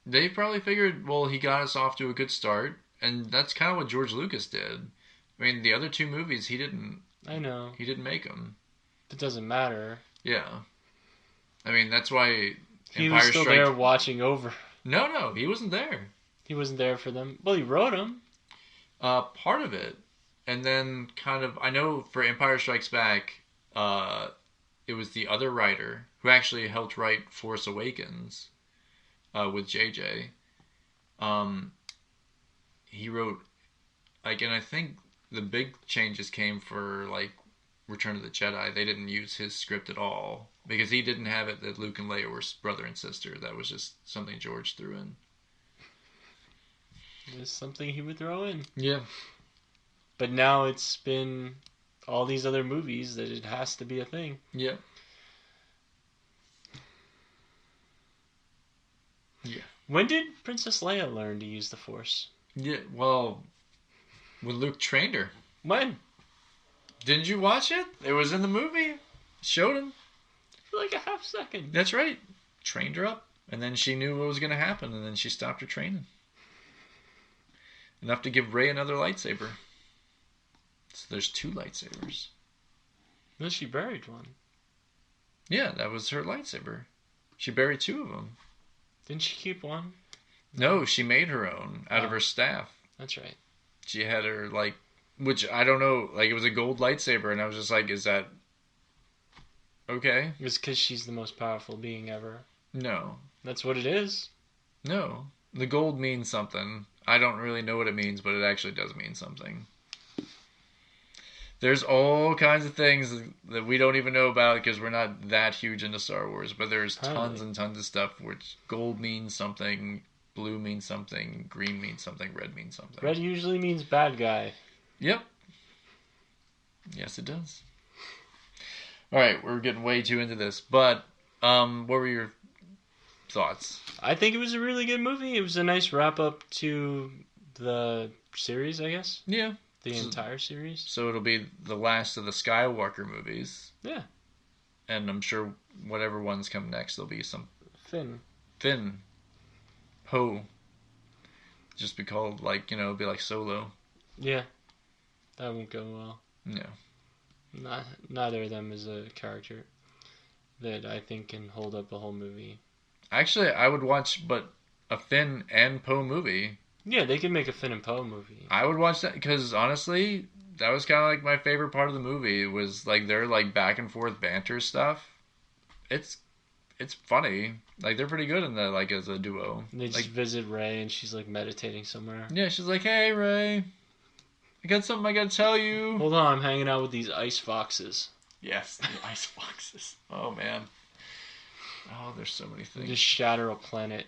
They probably figured, well, he got us off to a good start, and that's kind of what George Lucas did. I mean, the other 2 movies, he didn't... I know. He didn't make them. It doesn't matter. Yeah. I mean, that's why he was still there watching over. No, he wasn't there. He wasn't there for them. Well, he wrote them. Part of it. And then kind of, I know for Empire Strikes Back, it was the other writer who actually helped write Force Awakens. with JJ. He wrote like, and I think the big changes came for like Return of the Jedi. They didn't use his script at all because he didn't have it that Luke and Leia were brother and sister. That was just something George threw in. It's something he would throw in. Yeah. But now it's been all these other movies that it has to be a thing. Yeah. Yeah. When did Princess Leia learn to use the Force? Yeah, well, when Luke trained her. When? Didn't you watch it? It was in the movie. Showed him. For like a half second. That's right. Trained her up. And then she knew what was going to happen, and then she stopped her training. Enough to give Rey another lightsaber. So there's 2 lightsabers. No, she buried one. Yeah, that was her lightsaber. She buried 2 of them. Didn't she keep one? No, she made her own out of her staff. That's right. She had her, like, which I don't know, like, it was a gold lightsaber, and I was just like, is that okay? It's because she's the most powerful being ever. No. That's what it is. No. The gold means something. I don't really know what it means, but it actually does mean something. There's all kinds of things that we don't even know about because we're not that huge into Star Wars, but there's tons and tons of stuff which gold means something, blue means something, green means something, red means something. Red usually means bad guy. Yep. Yes, it does. Alright, we're getting way too into this, but what were your thoughts? I think it was a really good movie. It was a nice wrap-up to the series, I guess. Yeah. The entire series. So it'll be the last of the Skywalker movies. Yeah. And I'm sure whatever ones come next, there'll be some... Finn. Poe. Just be called, like, you know, be like Solo. Yeah. That won't go well. No. Neither of them is a character that I think can hold up the whole movie. Actually, I would watch, but a Finn and Poe movie. Yeah, they could make a Finn and Poe movie. I would watch that because, honestly, that was kind of like my favorite part of the movie. It was, like, their, like, back and forth banter stuff. It's funny. Like, they're pretty good in that, like, as a duo. And they just visit Rey, and she's, like, meditating somewhere. Yeah, she's like, hey, Rey, I got something I gotta tell you. Hold on, I'm hanging out with these ice foxes. Yes, the ice foxes. Oh, man. Oh, there's so many things. Just shatter a planet.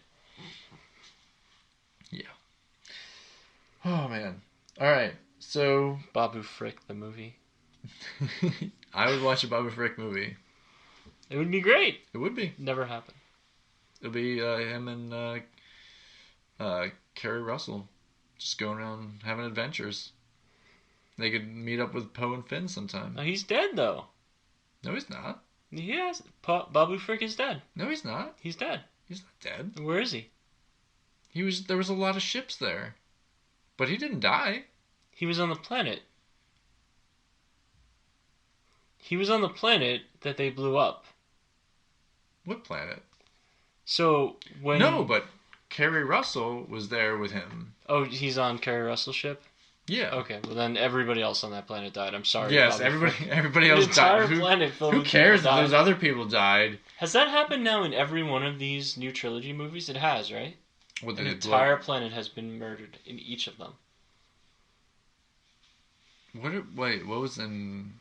Yeah. Oh, man. Alright, so... Babu Frick, the movie. I would watch a Babu Frick movie. It would be great. It would be. Never happened. It'll be him and Kerry Russell just going around having adventures. They could meet up with Poe and Finn sometime. No, he's dead, though. No, he's not. Yes, Babu Frick is dead. No, he's not. He's dead. He's not dead. Where is he? There was a lot of ships there. But he didn't die. He was on the planet. He was on the planet that they blew up. What planet? So, when... No, but Kerry Russell was there with him. Oh, he's on Kerry Russell's ship? Yeah. Okay, well then everybody else on that planet died. I'm sorry. Yes, everybody else died. Who cares if those other people died? Has that happened now in every one of these new trilogy movies? It has, right? An entire planet has been murdered in each of them. Wait, what was in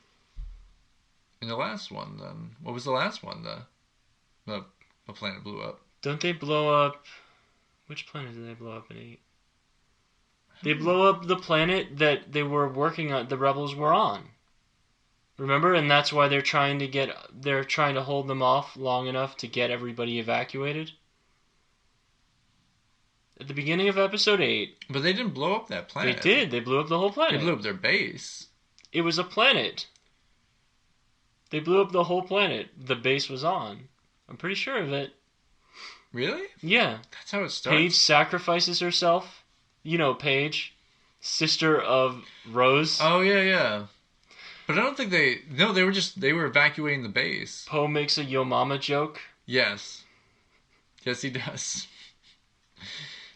the last one then? What was the last one? The planet blew up. Don't they blow up? Which planet did they blow up in 8? They blow up the planet that they were working on. The rebels were on. Remember, and that's why they're trying to hold them off long enough to get everybody evacuated. At the beginning of episode 8... But they didn't blow up that planet. They did. They blew up the whole planet. They blew up their base. It was a planet. They blew up the whole planet. The base was on. I'm pretty sure of it. Really? Yeah. That's how it starts. Paige sacrifices herself. You know Paige. Sister of Rose. Oh, yeah. But I don't think they were evacuating the base. Poe makes a Yo Mama joke. Yes. Yes, he does.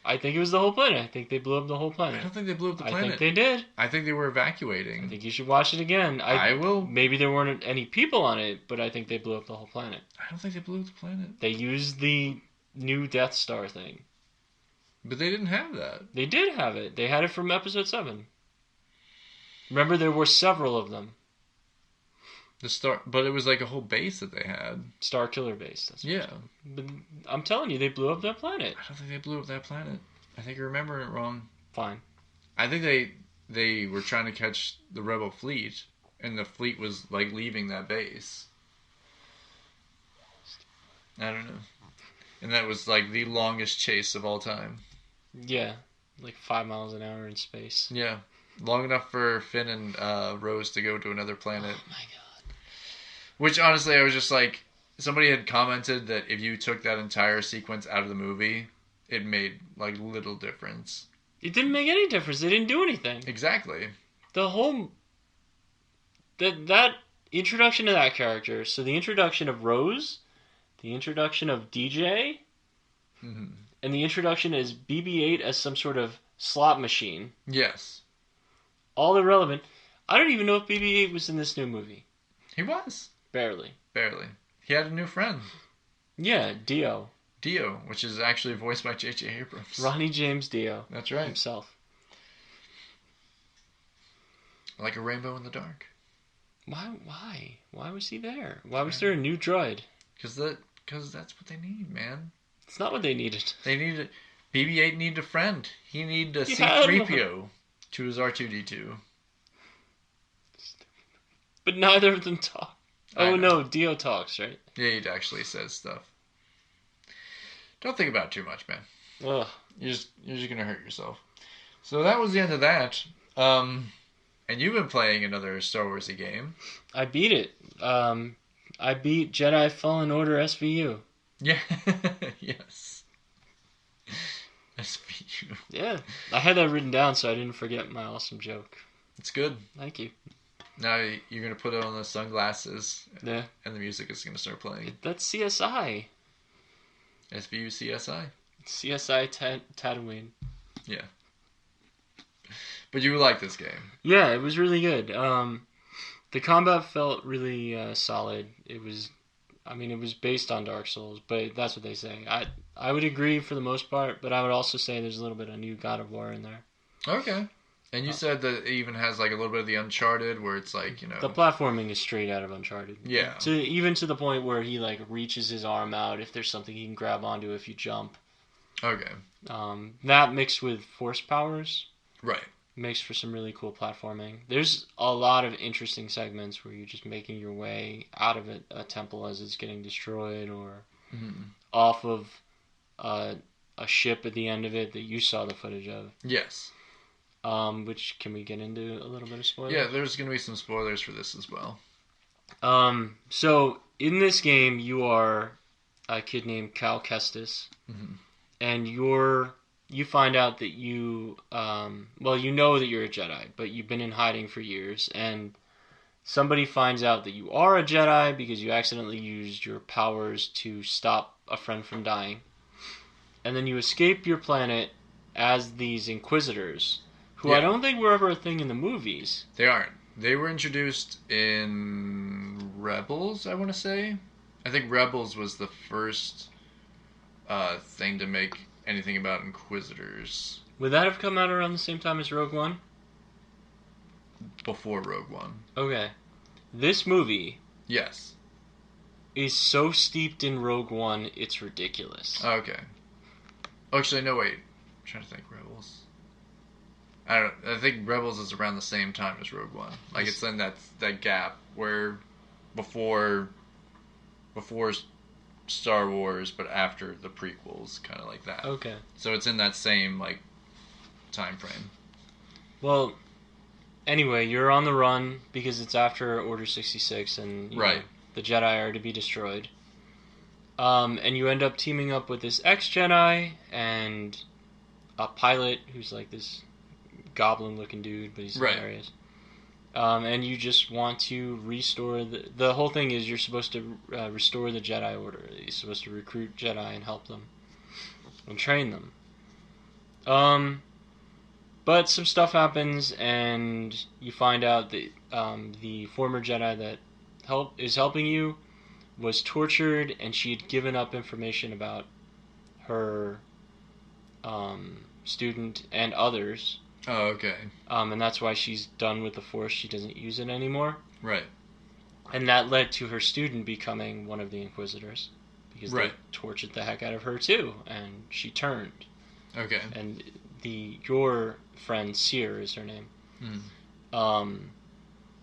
I think it was the whole planet. I think they blew up the whole planet. I don't think they blew up the planet. I think they did. I think they were evacuating. I think you should watch it again. I will. Maybe there weren't any people on it, but I think they blew up the whole planet. I don't think they blew up the planet. They used the new Death Star thing. But they didn't have that. They did have it. They had it from Episode 7. Remember, there were several of them. But it was like a whole base that they had. Star Killer base. That's yeah. But I'm telling you, they blew up that planet. I don't think they blew up that planet. I think you're remembering it wrong. Fine. I think they were trying to catch the rebel fleet, and the fleet was like leaving that base. I don't know. And that was like the longest chase of all time. Yeah, like 5 miles an hour in space. Yeah, long enough for Finn and Rose to go to another planet. Oh my god. Which honestly, I was just like, somebody had commented that if you took that entire sequence out of the movie, it made like little difference. It didn't make any difference. They didn't do anything. Exactly. The whole that introduction to that character. So the introduction of Rose, the introduction of DJ, mm-hmm. and the introduction as BB-8 as some sort of slot machine. Yes. All irrelevant. I don't even know if BB-8 was in this new movie. He was. Barely. He had a new friend. Yeah, Dio. Dio, which is actually voiced by J.J. Abrams. Ronnie James Dio. That's right. Himself. Like a rainbow in the dark. Why? Why was he there? Why was there a new droid? Because that's what they need, man. It's not what they needed. They needed... BB-8 needed a friend. He needed a C-3PO to his R2-D2. But neither of them talk. Oh no, Dio talks, right? Yeah, he actually says stuff. Don't think about it too much, man. Ugh. You're just gonna hurt yourself. So that was the end of that. And you've been playing another Star Warsy game. I beat it. I beat Jedi Fallen Order SVU. Yeah. Yes. SVU. Yeah. I had that written down so I didn't forget my awesome joke. It's good. Thank you. Now you're going to put on the sunglasses. Yeah. And the music is going to start playing. That's CSI. SVU CSI? CSI Tatooine. Yeah. But you like this game. Yeah, it was really good. The combat felt really solid. It was based on Dark Souls, but that's what they say. I would agree for the most part, but I would also say there's a little bit of new God of War in there. Okay. And you said that it even has like a little bit of the Uncharted, where it's like, you know... The platforming is straight out of Uncharted. Yeah. Even to the point where he like reaches his arm out if there's something he can grab onto if you jump. Okay. That mixed with force powers. Right. Makes for some really cool platforming. There's a lot of interesting segments where you're just making your way out of a temple as it's getting destroyed, or off of a ship at the end of it that you saw the footage of. Yes. Which, can we get into a little bit of spoilers? Yeah, there's going to be some spoilers for this as well. So, in this game, you are a kid named Cal Kestis, and you find out that you know that you're a Jedi, but you've been in hiding for years, and somebody finds out that you are a Jedi because you accidentally used your powers to stop a friend from dying. And then you escape your planet as these Inquisitors, who I don't think were ever a thing in the movies. They aren't. They were introduced in Rebels, I want to say. I think Rebels was the first thing to make anything about Inquisitors. Would that have come out around the same time as Rogue One? Before Rogue One. Okay. This movie... Yes. ...is so steeped in Rogue One, it's ridiculous. Okay. Actually, no, wait. I'm trying to think. Rebels. I think Rebels is around the same time as Rogue One. Like, it's in that gap where before Star Wars, but after the prequels, kind of like that. Okay. So it's in that same, like, time frame. Well, anyway, you're on the run because it's after Order 66 and you know, the Jedi are to be destroyed. And you end up teaming up with this ex-Jedi and a pilot who's like this goblin-looking dude, but he's hilarious. And you just want to restore the whole thing is you're supposed to restore the Jedi Order. You're supposed to recruit Jedi and help them and train them. But some stuff happens, and you find out that the former Jedi that is helping you was tortured, and she had given up information about her student and others. Oh, okay. And that's why she's done with the Force. She doesn't use it anymore. Right. And that led to her student becoming one of the Inquisitors. Because right. they tortured the heck out of her too. And she turned. Okay. And your friend, Seer is her name,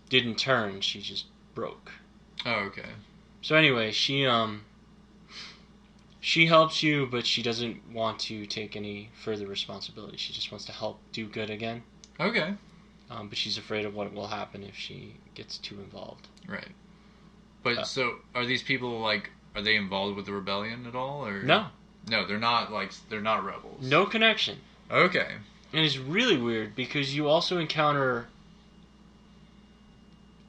didn't turn. She just broke. Oh, okay. So anyway, she helps you, but she doesn't want to take any further responsibility. She just wants to help do good again. Okay. But she's afraid of what will happen if she gets too involved. Right. But so, are these people are they involved with the rebellion at all, or no? No, they're not. They're not rebels. No connection. Okay. And it's really weird because you also encounter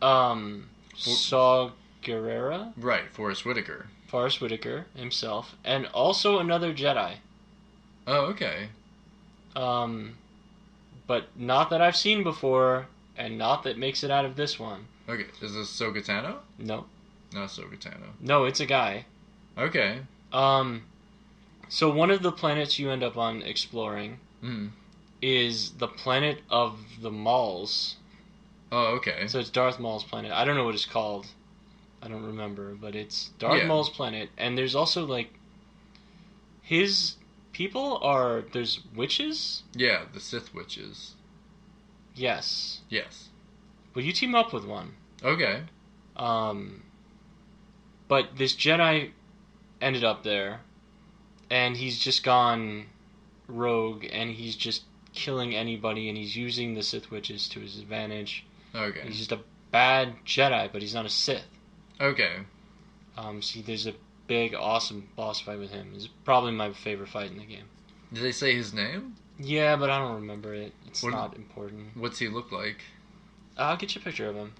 Saw Gerrera. Right, Forrest Whitaker. Forrest Whitaker himself, and also another Jedi. Oh, okay. But not that I've seen before, and not that makes it out of this one. Okay, is this Ahsoka Tano? No. Not Ahsoka Tano. No, it's a guy. Okay. So one of the planets you end up on exploring is the planet of the Mauls. Oh, okay. So it's Darth Maul's planet. I don't know what it's called. I don't remember, but it's Darth Maul's planet. And there's also, his people are... There's witches? Yeah, the Sith witches. Yes. Yes. Well, you team up with one. Okay. But this Jedi ended up there, and he's just gone rogue, and he's just killing anybody, and he's using the Sith witches to his advantage. Okay. He's just a bad Jedi, but he's not a Sith. Okay. See, there's a big, awesome boss fight with him. It's probably my favorite fight in the game. Did they say his name? Yeah, but I don't remember it. It's not important. What's he look like? I'll get you a picture of him.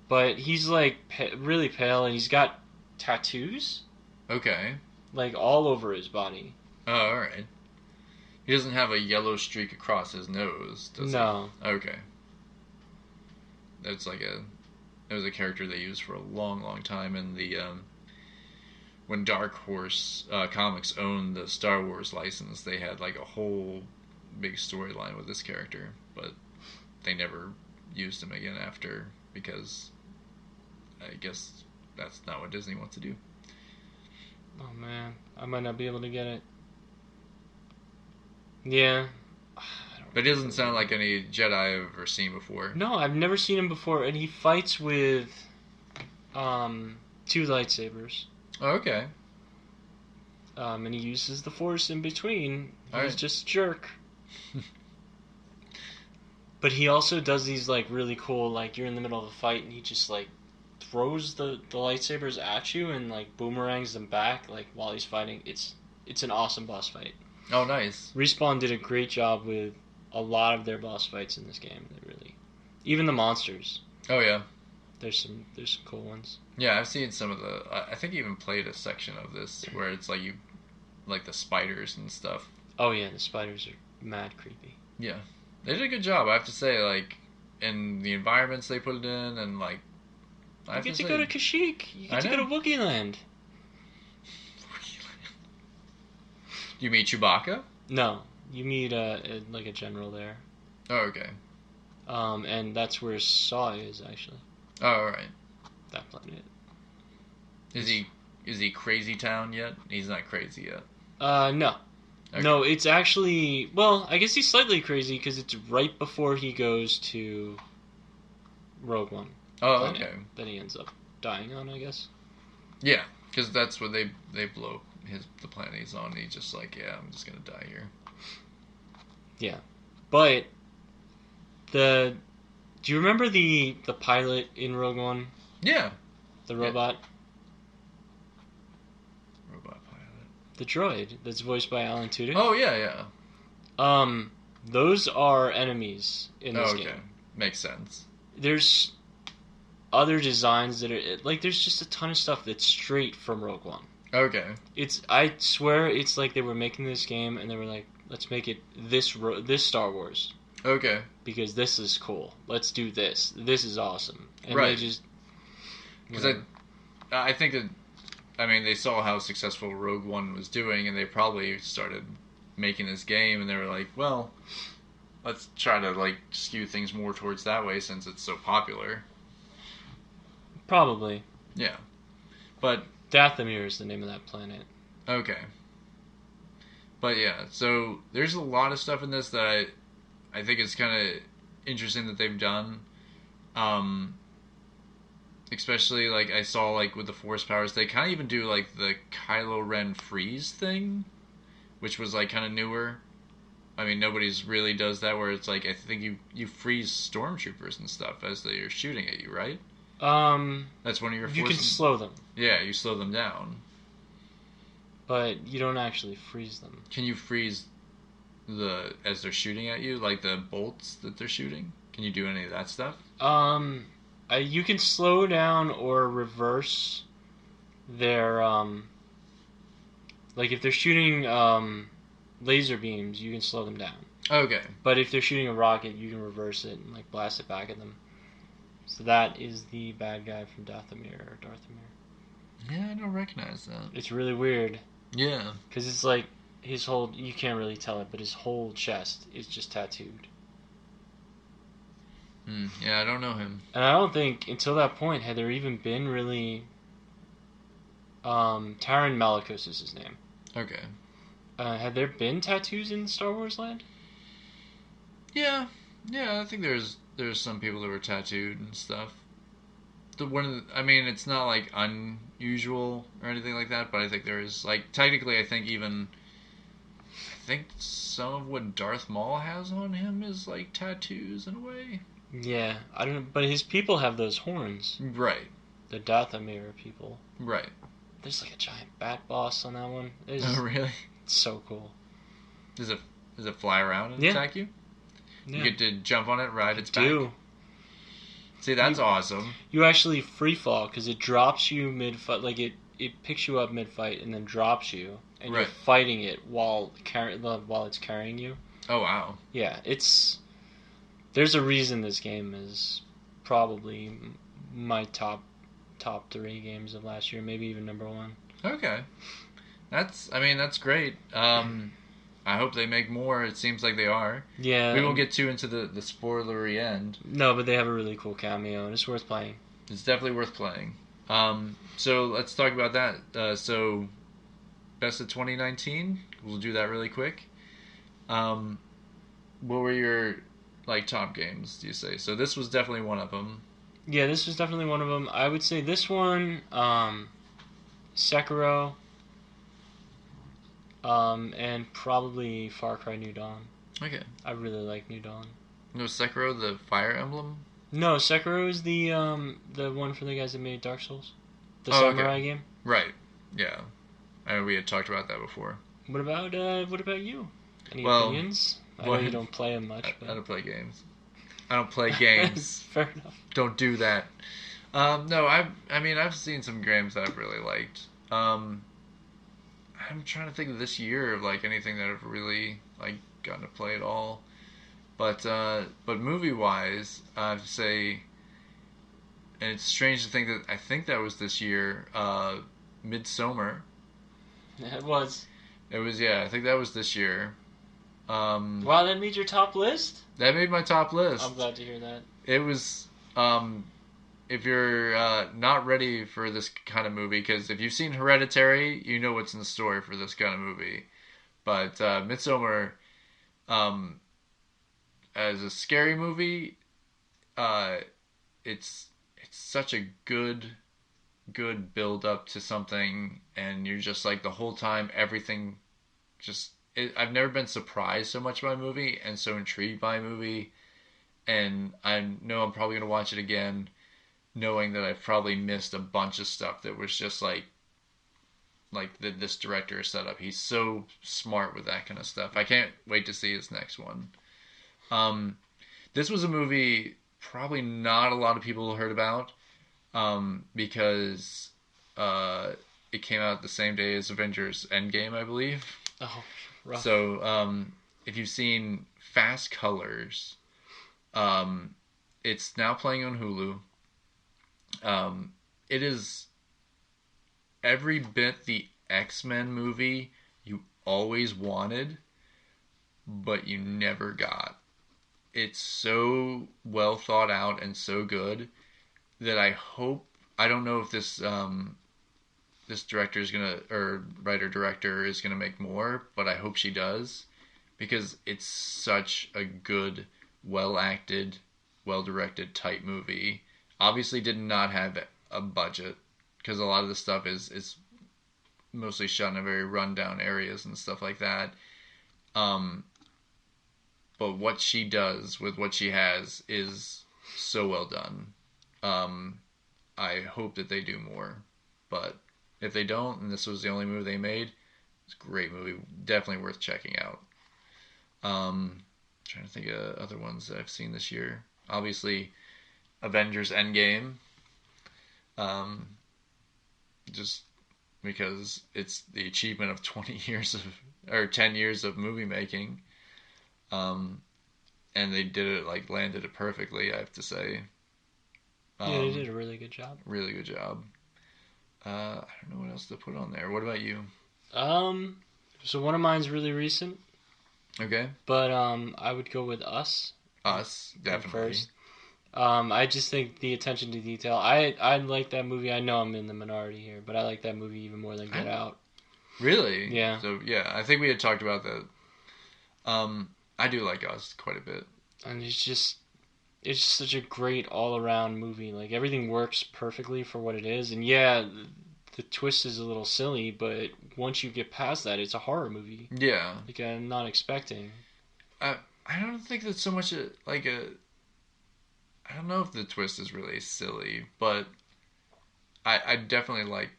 But he's, really pale, and he's got tattoos. Okay. All over his body. Oh, alright. He doesn't have a yellow streak across his nose, does he? No. Okay. That's it was a character they used for a long, long time in the, when Dark Horse Comics owned the Star Wars license, they had, a whole big storyline with this character, but they never used him again after, because I guess that's not what Disney wants to do. Oh, man. I might not be able to get it. Yeah. But it doesn't sound like any Jedi I've ever seen before. No, I've never seen him before, and he fights with 2 lightsabers. Oh, okay. And he uses the Force in between. He's just a jerk. But he also does these, really cool, you're in the middle of a fight, and he just, throws the lightsabers at you and, boomerangs them back, while he's fighting. It's an awesome boss fight. Oh, nice. Respawn did a great job with a lot of their boss fights in this game. They really, even the monsters. Oh yeah, there's some cool ones. Yeah, I've seen some of the. I think you even played a section of this where it's the spiders and stuff. Oh yeah, the spiders are mad creepy. Yeah, they did a good job. I have to say, in the environments they put it in, and you get to go to Kashyyyk. You get to go to Wookiee Land. You meet Chewbacca? No. You meet a general there. Oh, okay. And that's where Saw is, actually. Oh, alright. That planet. Is he crazy town yet? He's not crazy yet. No. Okay. No, it's actually... Well, I guess he's slightly crazy because it's right before he goes to Rogue One. Oh, okay. That he ends up dying on, I guess. Yeah, because that's what they blow the planet he's on. He's just yeah, I'm just gonna die here. Yeah, but do you remember the pilot in Rogue One? Yeah, the robot. Yeah. Robot pilot. The droid that's voiced by Alan Tudyk. Oh yeah. Those are enemies in this game. Okay, makes sense. There's other designs that are there's just a ton of stuff that's straight from Rogue One. Okay. I swear it's they were making this game and they were let's make it this Star Wars. Okay. Because this is cool. Let's do this. This is awesome. And right. They just... Because I think that I mean, they saw how successful Rogue One was doing, and they probably started making this game, and they were like, well, let's try to like skew things more towards that way since it's so popular. Probably. Yeah, but Dathomir is the name of that planet. Okay. But yeah, so there's a lot of stuff in this that I think it's kind of interesting that they've done. Especially like I saw like with the Force powers, they kind of even do like the Kylo Ren freeze thing, which was like kind of newer. I mean, nobody's really does that where it's like I think you freeze stormtroopers and stuff as they're shooting at you, right? That's one of your. You can slow them. Yeah, you slow them down. But you don't actually freeze them. Can you freeze as they're shooting at you, like the bolts that they're shooting? Can you do any of that stuff? You can slow down or reverse their like if they're shooting laser beams, you can slow them down. Okay. But if they're shooting a rocket, you can reverse it and like blast it back at them. So that is the bad guy from Dathomir or Darthamir. Yeah, I don't recognize that. It's really weird. Yeah. Because it's like his whole, you can't really tell it, but his whole chest is just tattooed. Yeah, I don't know him. And I don't think, until that point, had there even been really... Taron Malicos is his name. Okay. Had there been tattoos in Star Wars land? Yeah. Yeah, I think there's some people that were tattooed and stuff. I mean, it's not like unusual or anything like that, but I think there is like technically, I think some of what Darth Maul has on him is like tattoos in a way. Yeah, I don't know, but his people have those horns. Right. The Dathomir people. Right. There's like a giant bat boss on that one. Oh, really? It's so cool. Does it fly around and attack you? Yeah. You get to jump on it, ride its back. See, that's awesome. You actually free fall because it drops you mid fight. Like it picks you up mid fight and then drops you, and you're fighting it while it's carrying you. Oh wow! Yeah, there's a reason this game is probably my top 3 games of last year, maybe even number 1. Okay, that's great. I hope they make more. It seems like they are. Yeah. We won't get too into the spoilery end. No, but they have a really cool cameo, and it's worth playing. It's definitely worth playing. So let's talk about that. So, best of 2019. We'll do that really quick. What were your top games? Do you say? So this was definitely one of them. Yeah, this was definitely one of them. I would say this one, Sekiro. And probably Far Cry New Dawn. Okay. I really like New Dawn. No, Sekiro, the Fire Emblem? No, Sekiro is the one for the guys that made Dark Souls. The samurai game. Right. Yeah. I know we had talked about that before. What about you? Any opinions? I know you don't play them much. I don't play games. I don't play games. Fair enough. Don't do that. No, I've seen some games that I've really liked. I'm trying to think of this year of anything that I've really gotten to play at all. But movie wise, I have to say, and it's strange to think that I think that was this year, Midsommar. It was. It was, yeah. I think that was this year. Wow, that made your top list? That made my top list. I'm glad to hear that. It was. If you're not ready for this kind of movie, because if you've seen Hereditary, you know what's in the store for this kind of movie. But Midsommar, as a scary movie, it's such a good build up to something, and you're just the whole time everything just. I've never been surprised so much by a movie and so intrigued by a movie, and I know I'm probably gonna watch it again, knowing that I've probably missed a bunch of stuff that was just this director set up. He's so smart with that kind of stuff. I can't wait to see his next one. This was a movie probably not a lot of people heard about, because it came out the same day as Avengers Endgame, I believe. Oh, rough. So if you've seen Fast Colors, it's now playing on Hulu. It is every bit the X-Men movie you always wanted, but you never got. It's so well thought out and so good that I don't know if this director is gonna, or writer director is gonna make more, but I hope she does, because it's such a good, well acted, well directed type movie. Obviously, did not have a budget because a lot of the stuff is mostly shot in a very rundown areas and stuff like that. Um, but what she does with what she has is so well done. I hope that they do more, but if they don't, and this was the only movie they made, it's a great movie, definitely worth checking out. Trying to think of other ones that I've seen this year. Obviously, Avengers Endgame. Just because it's the achievement of 20 years of, or 10 years of movie making. And they did it, like, landed it perfectly, I have to say. Yeah, they did a really good job. Really good job. I don't know what else to put on there. What about you? So one of mine's really recent. Okay. But I would go with Us. Us, definitely. First. I just think the attention to detail. I like that movie. I know I'm in the minority here, but I like that movie even more than Get Out. Really? Yeah. So yeah, I think we had talked about that. I do like Us quite a bit. And it's just such a great all-around movie. Like, everything works perfectly for what it is. And yeah, the twist is a little silly, but once you get past that, it's a horror movie. Yeah. Like, I'm not expecting. I don't think that's so much I don't know if the twist is really silly, but I definitely liked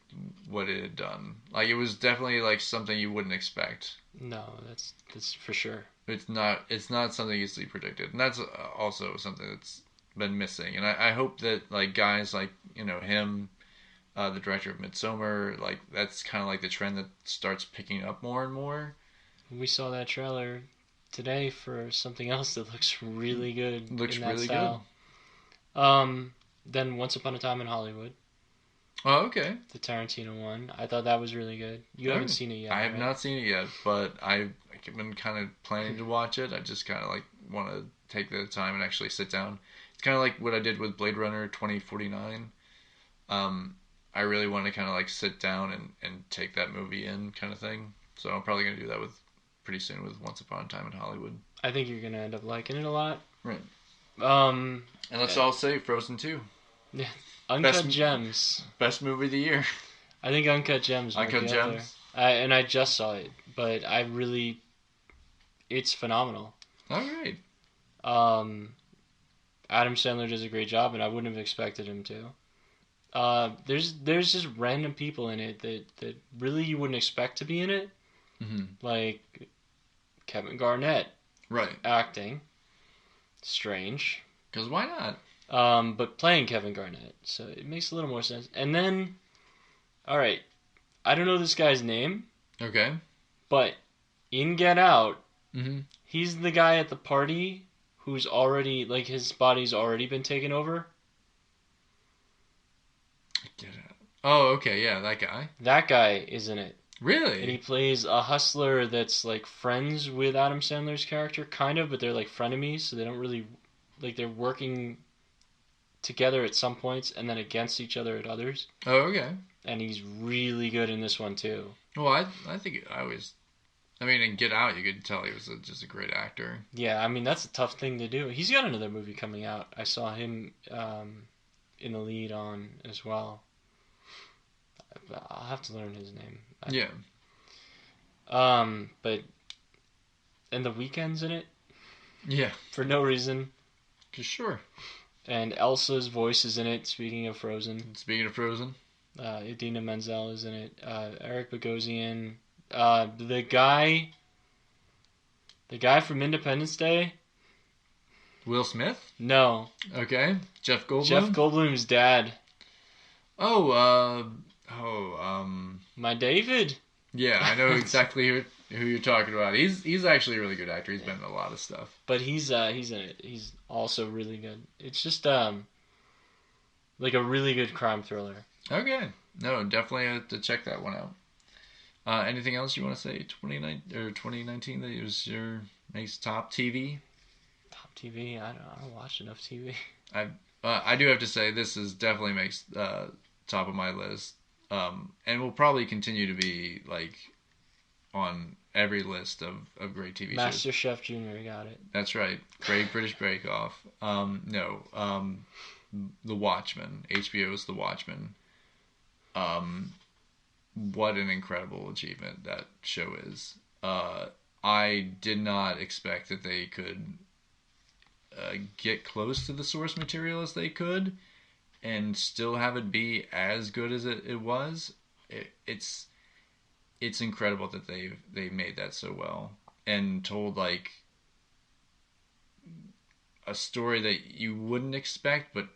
what it had done. Like, it was definitely, like, something you wouldn't expect. No, that's for sure. It's not something easily predicted, and that's also something that's been missing. And I hope that, like, guys like, you know, him, the director of Midsommar, like, that's kind of like the trend that starts picking up more and more. We saw that trailer today for something else that looks really good. Looks in that really style. Then Once Upon a Time in Hollywood. Oh, okay. The Tarantino one. I thought that was really good. You haven't seen it yet. I have not seen it yet, but I've been kind of planning to watch it. I just kind of, like, want to take the time and actually sit down. It's kind of like what I did with Blade Runner 2049. I really want to kind of, like, sit down and take that movie in, kind of thing. So I'm probably going to do that pretty soon with Once Upon a Time in Hollywood. I think you're going to end up liking it a lot. Right. And let's all say Frozen 2. Yeah. Uncut Gems. Best movie of the year. I think Uncut Gems. Uncut Gems. I just saw it, but it's phenomenal. All right. Adam Sandler does a great job, and I wouldn't have expected him to. There's just random people in it that really you wouldn't expect to be in it. Mm-hmm. Like Kevin Garnett. Right. Acting. Strange. Because why not? But playing Kevin Garnett, so it makes a little more sense. And then, alright, I don't know this guy's name. Okay. But in Get Out, he's the guy at the party who's already, like, his body's already been taken over. Get Out. Oh, okay, yeah, that guy. That guy is in it. Really? And he plays a hustler that's, like, friends with Adam Sandler's character, kind of, but they're, like, frenemies, so they don't really, like, they're working together at some points and then against each other at others. Oh, okay. And he's really good in this one too. Well, I think in Get Out you could tell he was just a great actor. Yeah, I mean, that's a tough thing to do. He's got another movie coming out. I saw him in the lead on as well. I'll have to learn his name. Yeah. But and The Weeknd's in it. Yeah. For no reason. Sure. And Elsa's voice is in it, speaking of Frozen. Speaking of Frozen. Idina Menzel is in it. Eric Bogosian. The guy from Independence Day. Will Smith? No. Okay. Jeff Goldblum? Jeff Goldblum's dad. My David. Yeah, I know exactly who you're talking about. He's actually a really good actor. He's been in a lot of stuff. But he's in it. He's also really good. It's just like a really good crime thriller. Okay. No, definitely have to check that one out. Anything else you want to say? 2019 that was your makes top TV. Top TV. I don't watch enough TV. I do have to say this is definitely makes top of my list, and will probably continue to be like on every list of great TV shows. MasterChef Junior got it. That's right. Great British Bake Off. No. The Watchmen. HBO's The Watchmen. What an incredible achievement that show is. I did not expect that they could get close to the source material as they could and still have it be as good as it was. It's incredible that they made that so well and told like a story that you wouldn't expect but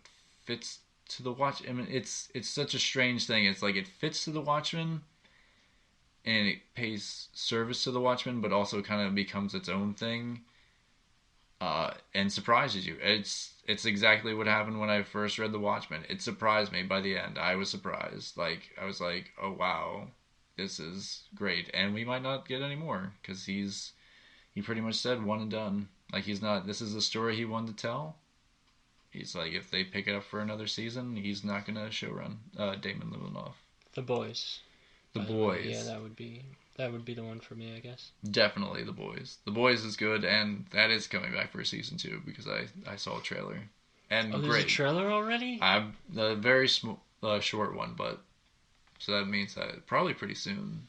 fits to the watch. I mean, it's such a strange thing. It's like it fits to the Watchmen and it pays service to the Watchmen, but also kind of becomes its own thing, and surprises you. It's exactly what happened when I first read the Watchmen. It surprised me by the end. I was surprised. Like I was like, oh wow, this is great, and we might not get any more because he pretty much said one and done. Like he's not. This is a story he wanted to tell. He's like, if they pick it up for another season, he's not gonna showrun Damon Lindelof. The Boys. The Boys. Yeah, that would be the one for me, I guess. Definitely The Boys. The Boys is good, and that is coming back for a season 2 because I saw a trailer. And there's great. A trailer already? I'm a very short one, but so that means that probably pretty soon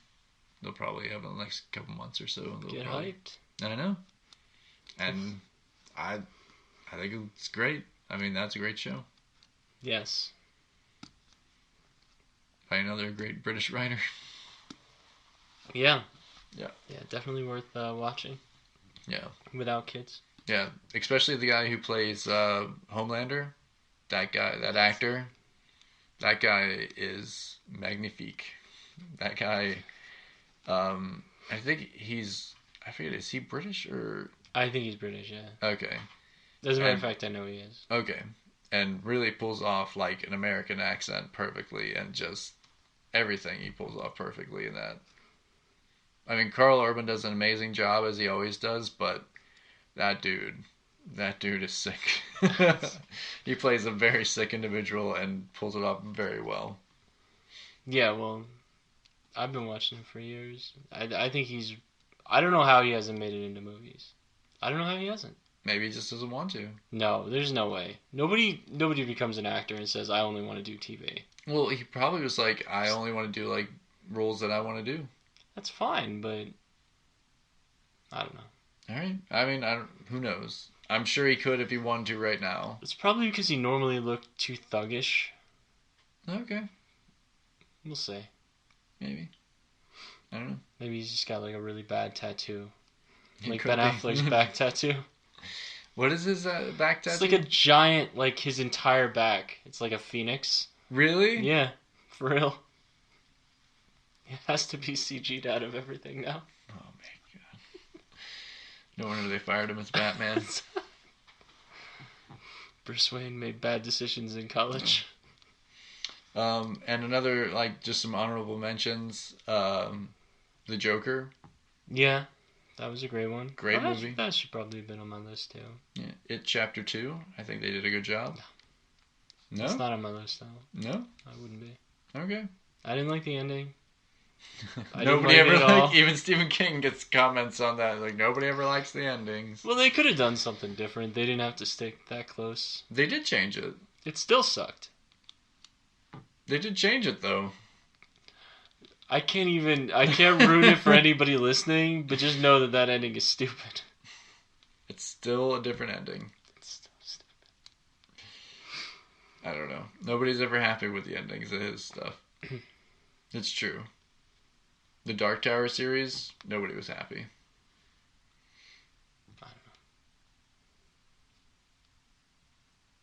they'll probably have it in the next couple months or so. Get hyped. I know, and I think it's great. I mean, that's a great show. Yes. By another great British writer. Yeah. Yeah. Yeah, definitely worth watching. Yeah. Without kids. Yeah, especially the guy who plays Homelander. That guy, that actor. That guy is magnifique. That guy, I think I forget, is he British or? I think he's British, yeah. Okay. As a matter of fact, I know he is. Okay. And really pulls off like an American accent perfectly, and just everything he pulls off perfectly in that. I mean, Carl Urban does an amazing job as he always does, but that dude is sick. He plays a very sick individual and pulls it off very well. Yeah, well, I've been watching him for years. I think I don't know how he hasn't made it into movies. I don't know how he hasn't. Maybe he just doesn't want to. No, there's no way. Nobody becomes an actor and says, I only want to do TV. Well, he probably was like, I only want to do like roles that I want to do. That's fine, but I don't know. All right. I mean, who knows? I'm sure he could if he wanted to right now. It's probably because he normally looked too thuggish. Okay. We'll see. Maybe. I don't know. Maybe he's just got like a really bad tattoo. He like could Ben be. Affleck's back tattoo. What is his back tattoo? It's like a giant, like his entire back. It's like a phoenix. Really? Yeah, for real. It has to be CG'd out of everything now. Oh my god. No wonder they fired him as Batman. Bruce Wayne made bad decisions in college. And another, like, just some honorable mentions. The Joker. Yeah, that was a great one. Great movie. That should probably have been on my list too. Yeah. It Chapter 2. I think they did a good job. No? It's not on my list though. No? I wouldn't be. Okay. I didn't like the ending. Nobody ever likes, even Stephen King gets comments on that. Like, nobody ever likes the endings. Well, they could have done something different. They didn't have to stick that close. They did change it. It still sucked. They did change it, though. I can't ruin it for anybody listening, but just know that ending is stupid. It's still a different ending. It's still stupid. I don't know. Nobody's ever happy with the endings of his stuff. It's true. The Dark Tower series, nobody was happy.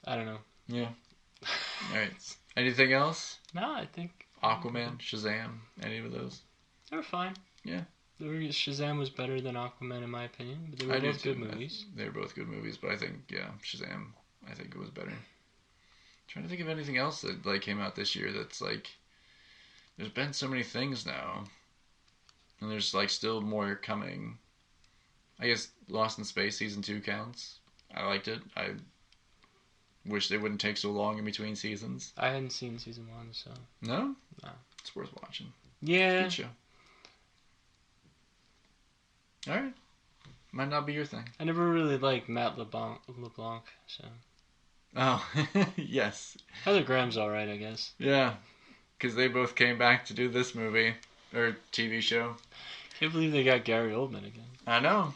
I don't know. Yeah. Alright. Anything else? No, I think... Aquaman, Shazam, any of those? They were fine. Yeah. Shazam was better than Aquaman in my opinion, but they were both good movies. They were both good movies, but I think, yeah, Shazam, I think it was better. I'm trying to think of anything else that like came out this year that's like there's been so many things now, and there's like still more coming. I guess Lost in Space season 2 counts. I liked it. I wish they wouldn't take so long in between seasons. I hadn't seen season 1, so no, no, it's worth watching. Yeah, good show. All right, might not be your thing. I never really liked Matt LeBlanc, so. Oh, yes. Heather Graham's alright, I guess. Yeah, because they both came back to do this movie or TV show. Can't believe they got Gary Oldman again. I know.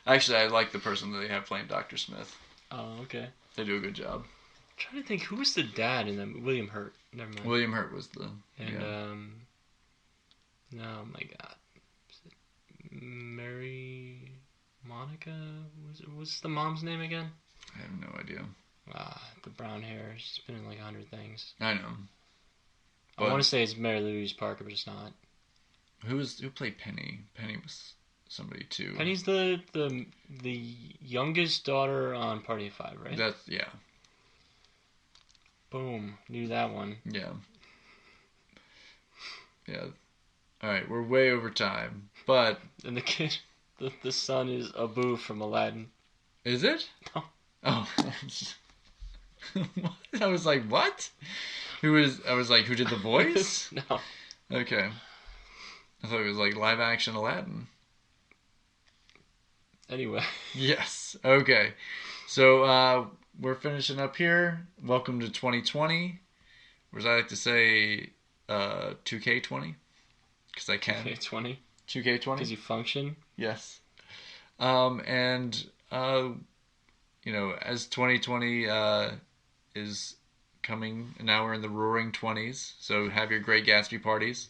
Actually, I like the person that they have playing Dr. Smith. Oh, okay. They do a good job. I'm trying to think, who was the dad in them? William Hurt. Never mind. William Hurt was the... And, yeah. oh my god. Was it Mary Monica? What's the mom's name again? I have no idea. The brown hair. She's been in like 100 things. I know. I want to say it's Mary Louise Parker, but it's not. Who played Penny? Penny was somebody too. Penny's the youngest daughter on Party of Five, right? Yeah. Boom. Knew that one. Yeah. Yeah. Alright, we're way over time. But... And the kid, the son is Abu from Aladdin. Is it? No. Oh. I was like, what? I was like, who did the voice? No. Okay. I thought it was like live action Aladdin. Anyway. Yes. Okay. So we're finishing up here. Welcome to 2020. Or as I like to say, 2K20. Because I can. 2K20. 2K20. Because you function. Yes. And as 2020 is coming, and now we're in the roaring 20s. So have your Great Gatsby parties.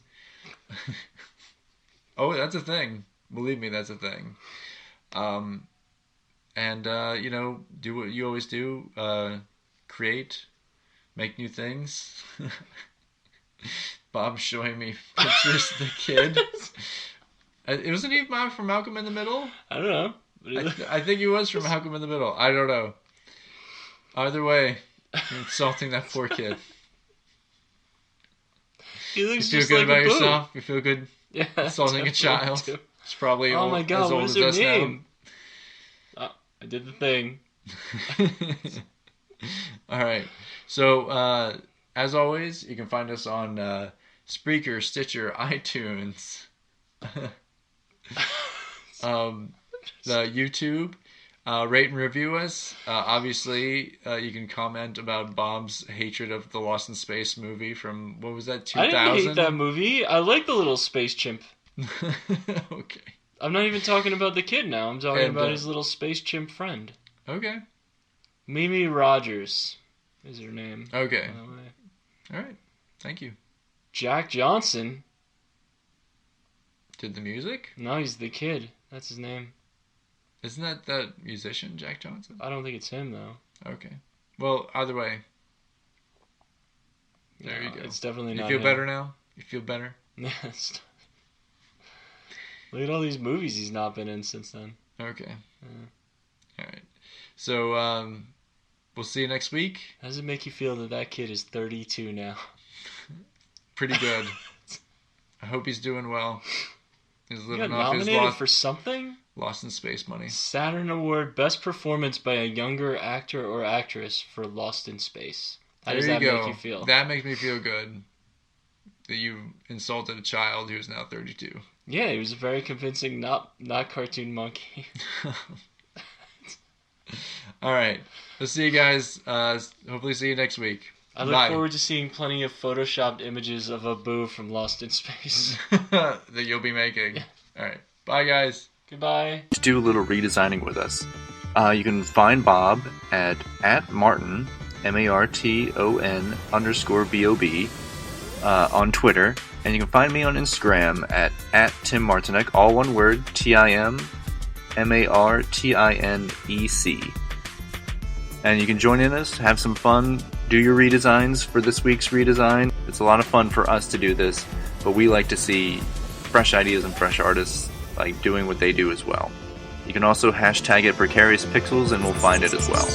Oh, that's a thing. Believe me, that's a thing. And do what you always do. Create. Make new things. Bob's showing me pictures of the kid. It wasn't he from Malcolm in the Middle? I don't know. I think he was from Malcolm in the Middle. I don't know. Either way, you're insulting that poor kid. He looks you feel just good like about yourself? You feel good insulting a child? Do. It's probably oh my god, as old what is as her us name? Oh, I did the thing. Alright. So, as always, you can find us on Spreaker, Stitcher, iTunes, the YouTube. Rate and review us. Obviously, you can comment about Bob's hatred of the Lost in Space movie from, what was that, 2000? I didn't hate that movie. I like the little space chimp. Okay. I'm not even talking about the kid now. I'm talking about his little space chimp friend. Okay. Mimi Rogers is her name. Okay. By the way. All right. Thank you. Jack Johnson. Did the music? No, he's the kid. That's his name. Isn't that musician, Jack Johnson? I don't think it's him, though. Okay. Well, either way. There you go. It's definitely not You feel him. better now? You feel better? Yes. Look at all these movies he's not been in since then. Okay. Yeah. All right. So, we'll see you next week. How does it make you feel that kid is 32 now? Pretty good. I hope he's doing well. He's living got off his nominated for something? Lost in Space money. Saturn Award Best Performance by a Younger Actor or Actress for Lost in Space. How does that make you feel? That makes me feel good. That you insulted a child who's now 32. Yeah, he was a very convincing not cartoon monkey. All right. We'll see you guys. Hopefully see you next week. I look forward to seeing plenty of photoshopped images of Abu from Lost in Space. that you'll be making. Yeah. All right. Bye, guys. Goodbye. To do a little redesigning with us. You can find Bob at Martin, MARTON _BOB on Twitter. And you can find me on Instagram at Tim Martinek, all one word, TIMMARTINEC. And you can join in us, have some fun, do your redesigns for this week's redesign. It's a lot of fun for us to do this, but we like to see fresh ideas and fresh artists like doing what they do as well. You can also hashtag it Precarious Pixels and we'll find it as well.